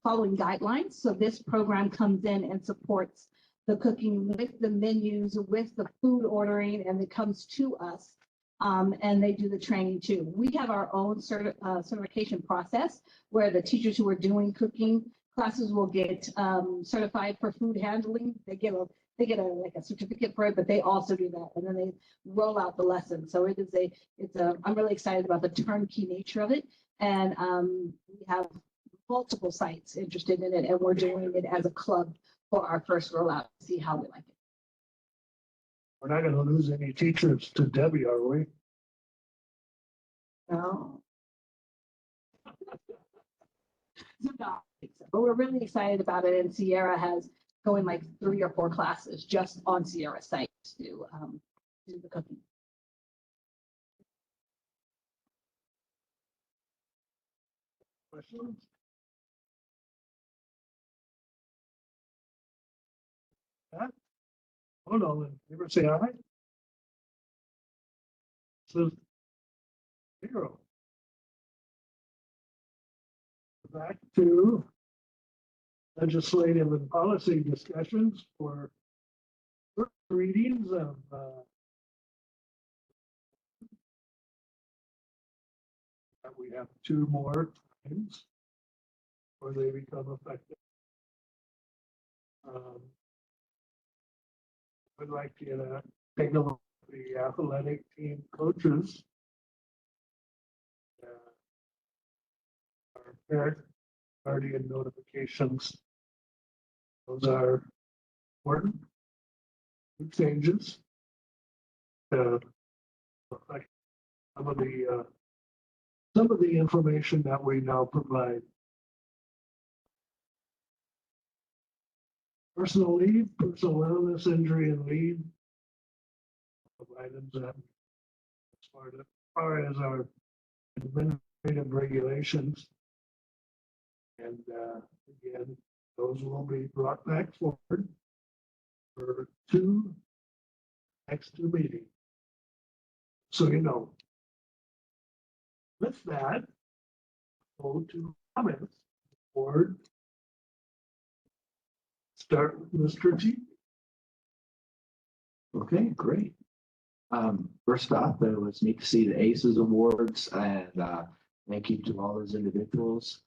following guidelines. So this program comes in and supports the cooking with the menus, with the food ordering, and it comes to us. And they do the training too. We have our own certification process where the teachers who are doing cooking classes will get certified for food handling. They get a certificate for it, but they also do that, and then they roll out the lesson. So I'm really excited about the turnkey nature of it, and we have multiple sites interested in it, and we're doing it as a club for our first rollout to see how we like it. We're not gonna lose any teachers to Debbie, are we? No. But we're really excited about it, and Sierra has going like 3 or 4 classes just on Sierra site to do the cooking. Questions? Huh? Hold on, never say aye. So 0. Back to legislative and policy discussions for first readings of we have 2 more times. or they become effective. I'd like to take a look at the athletic team coaches. Our parent guardian notifications. Those are important changes. Like some of the information that we now provide. Personal leave, personal illness, injury, and leave. Of items that, as far as our administrative regulations. And again, those will be brought back forward for next two meetings. So you know. With that, go to comments. Board. Start with Mr. G. Okay, great. First off, it was neat to see the ACES Awards, and thank you to all those individuals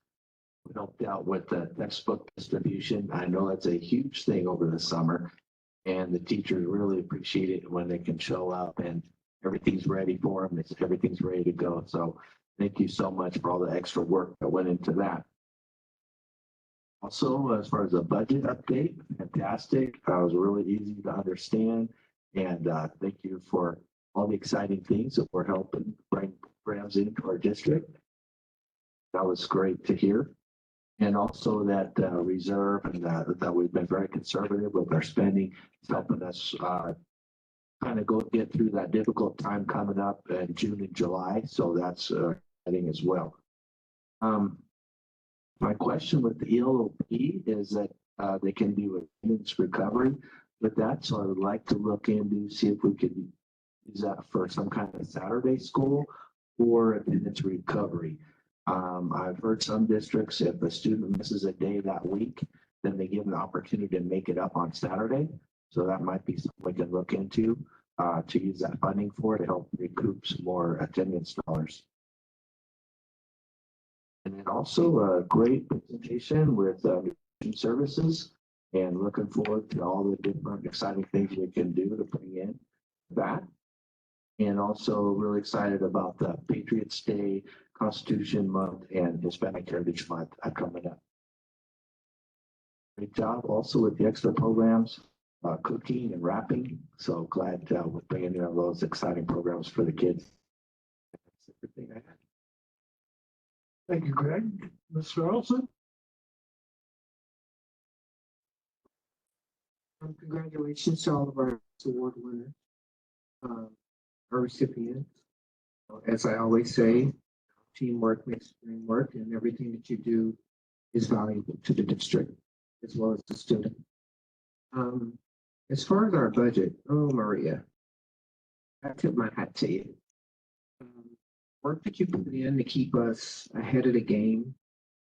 who helped out with the textbook distribution. I know that's a huge thing over the summer, and the teachers really appreciate it when they can show up and everything's ready for them. Everything's ready to go. So thank you so much for all the extra work that went into that. Also, as far as the budget update, fantastic. It was really easy to understand. And thank you for all the exciting things that we're helping bring programs into our district. That was great to hear. And also that reserve and that we've been very conservative with our spending. It's helping us kind of get through that difficult time coming up in June and July. So that's exciting as well. My question with the ELOP is that they can do attendance recovery with that. So I would like to look into see if we could use that for some kind of Saturday school or attendance recovery. I've heard some districts, if a student misses a day that week, then they give an opportunity to make it up on Saturday. So that might be something we can look into to use that funding for to help recoup some more attendance dollars. And then also a great presentation with services, and looking forward to all the different exciting things we can do to bring in that. And also really excited about the Patriots Day, Constitution Month, and Hispanic Heritage Month coming up. Great job also with the extra programs, cooking and wrapping. So glad we're bringing in all those exciting programs for the kids. That's everything I had. Thank you, Greg. Ms. Carlson? Congratulations to all of our award winners, our recipients. As I always say, teamwork makes the dream work, and everything that you do is valuable to the district as well as the student. As far as our budget, oh, Maria, I tip my hat to you. Work that you put in to keep us ahead of the game,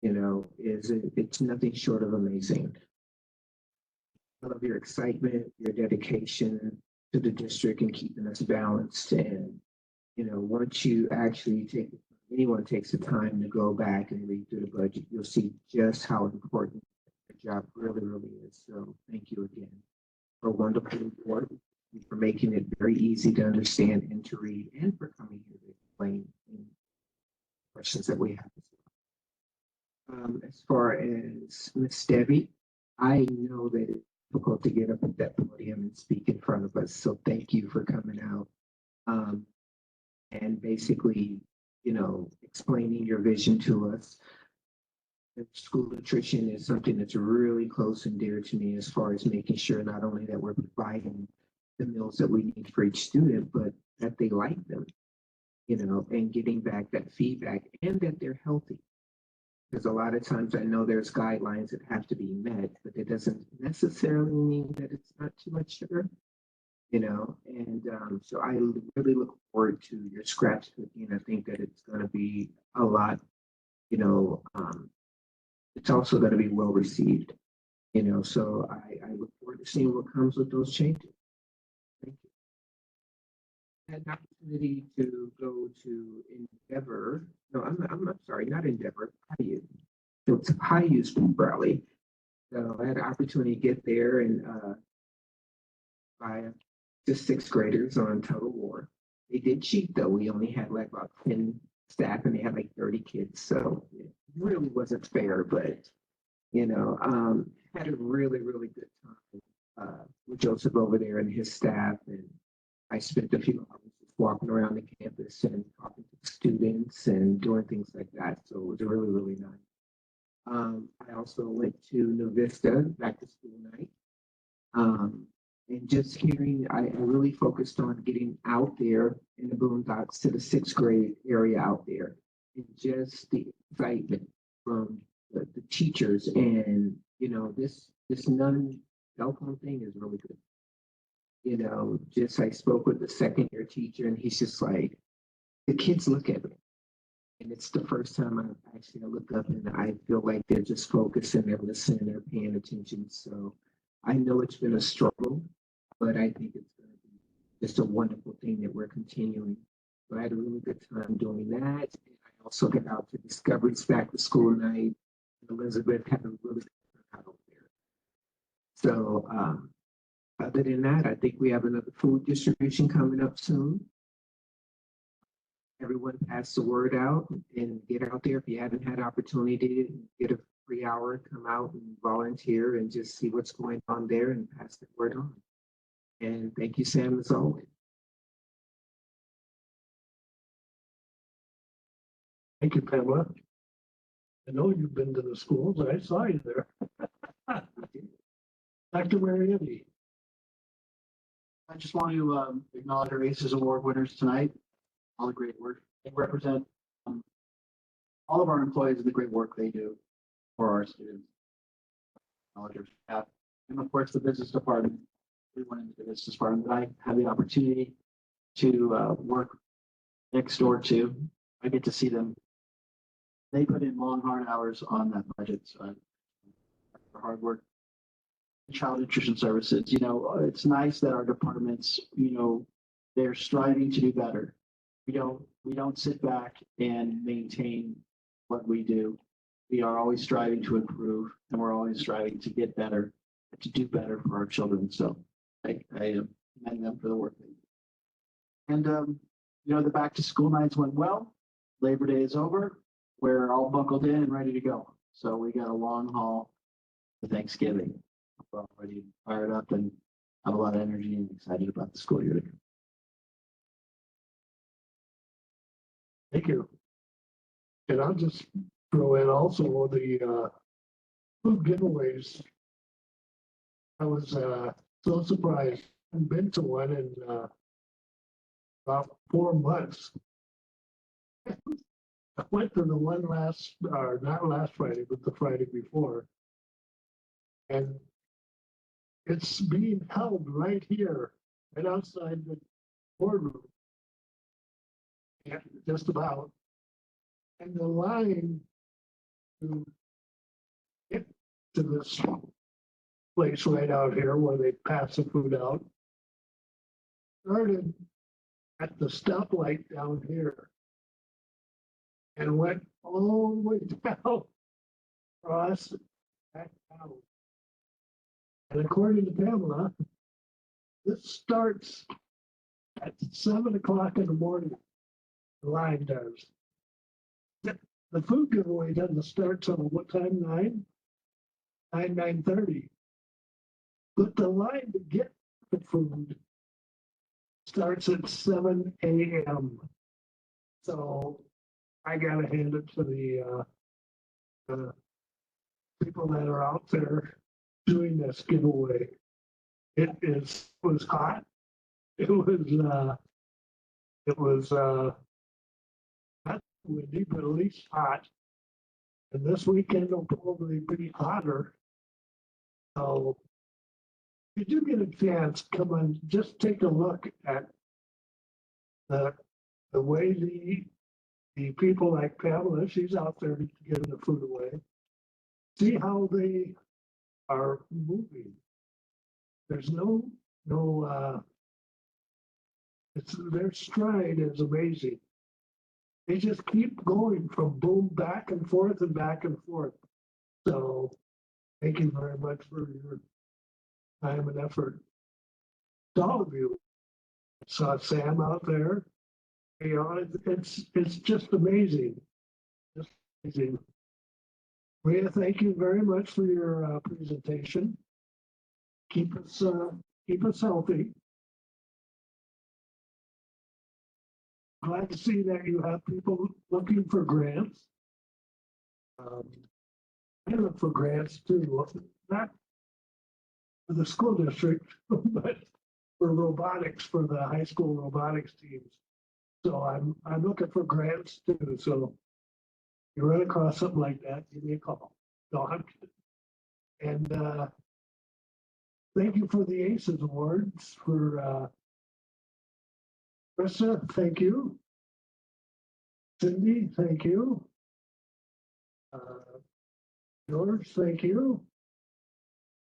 it's nothing short of amazing. I love your excitement, your dedication to the district and keeping us balanced. And, once you actually anyone takes the time to go back and read through the budget, you'll see just how important the job really, really is. So thank you again for a wonderful report, for making it very easy to understand and to read, and for coming here to explain questions that we have. As far as Ms. Debbie, I know that it's difficult to get up at that podium and speak in front of us. So thank you for coming out and basically, explaining your vision to us. School nutrition is something that's really close and dear to me, as far as making sure not only that we're providing the meals that we need for each student, but that they like them, and getting back that feedback and that they're healthy. Because a lot of times I know there's guidelines that have to be met, but it doesn't necessarily mean that it's not too much sugar, and so I really look forward to your scratch cooking. I think that it's going to be a lot, it's also going to be well received, so I look forward to seeing what comes with those changes. Thank you. I had an opportunity to go to Endeavor. No, I'm sorry, not Endeavor. How do you? it's high use rally. So I had an opportunity to get there and by just sixth graders on total war. They did cheat though. We only had like about 10 staff and they had like 30 kids. So it really wasn't fair, but had a really, really good time with Joseph over there and his staff. And I spent a few hours just walking around the campus and talking to the students and doing things like that. So it was really, really nice. I also went to New Vista back to school night. And just hearing, I really focused on getting out there in the boondocks to the sixth grade area out there. And just the excitement from the teachers and, this non-cell phone thing is really good. Just I spoke with the second year teacher and he's just like, the kids look at me. And it's the first time I actually look up and I feel like they're just focused and they're listening, they're paying attention. So I know it's been a struggle, but I think it's going to be just a wonderful thing that we're continuing. So I had a really good time doing that. And I also got out to Discovery's back to school night. Elizabeth had a really good time out there. So other than that, I think we have another food distribution coming up soon. Everyone pass the word out and get out there. If you haven't had opportunity to get a free hour, come out and volunteer and just see what's going on there and pass the word on. And thank you, Sam, as always. Thank you, Pamela. I know you've been to the schools. I saw you there. Dr. Mariani. I just want to acknowledge our ACES Award winners tonight. All the great work. They represent all of our employees and the great work they do for our students. Acknowledge our staff. And of course, the business department. Everyone in the business department that I have the opportunity to work next door to. I get to see them. They put in long, hard hours on that budget. So for hard work. Child nutrition services, it's nice that our departments, they're striving to do better. We don't sit back and maintain what we do. We are always striving to improve and we're always striving to get better, to do better for our children. So I commend them for the work they do. And the back to school nights went well. Labor Day is over. We're all buckled in and ready to go. So we got a long haul for Thanksgiving. We're already fired up and have a lot of energy and excited about the school year. Thank you. And I'll just throw in also the food giveaways. I was so surprised. I haven't been to one in about 4 months. I went to the one not last Friday, but the Friday before. And it's being held right here, right outside the boardroom. Yeah, just about. And the line to get to this place right out here where they pass the food out started at the stoplight down here and went all the way down across back down. And according to Pamela, this starts at 7 o'clock in the morning. The line does. The food giveaway doesn't start till what time? 9:30. But the line to get the food starts at 7 a.m. So I gotta hand it to the people that are out there doing this giveaway. It was hot. It was not windy, but at least hot. And this weekend will probably be hotter. So if you do get a chance, come on, just take a look at the way the people like Pamela, she's out there giving the food away. See how they are moving. There's their stride is amazing. They just keep going from boom back and forth and back and forth. So thank you very much for your time and effort. To all of you. Saw Sam out there. You know, it's just amazing. Just amazing. Maria, thank you very much for your presentation. Keep us healthy. Glad to see that you have people looking for grants. I look for grants too, not for the school district, but for robotics, for the high school robotics teams. So I'm looking for grants too. So if you run across something like that, give me a call. No, I'm kidding. And thank you for the ACES awards for Krista, thank you. Cindy, thank you. George, thank you.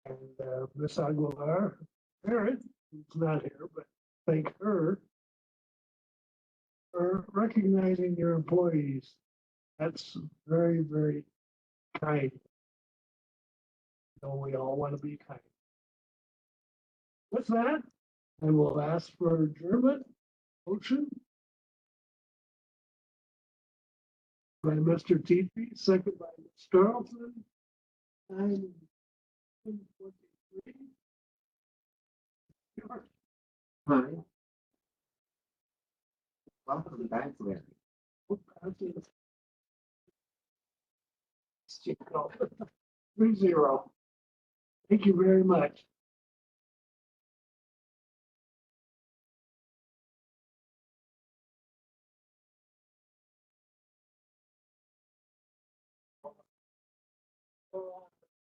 And Miss Aguilar, Parent, who's not here, but thank her for recognizing your employees. That's very, very kind. You know, we all want to be kind. With that, I will ask for adjournment, motion. By Mr. Teepee, second by Ms. Carlson. 9:43. Hi. Welcome back, Larry. 3-0. Thank you very much.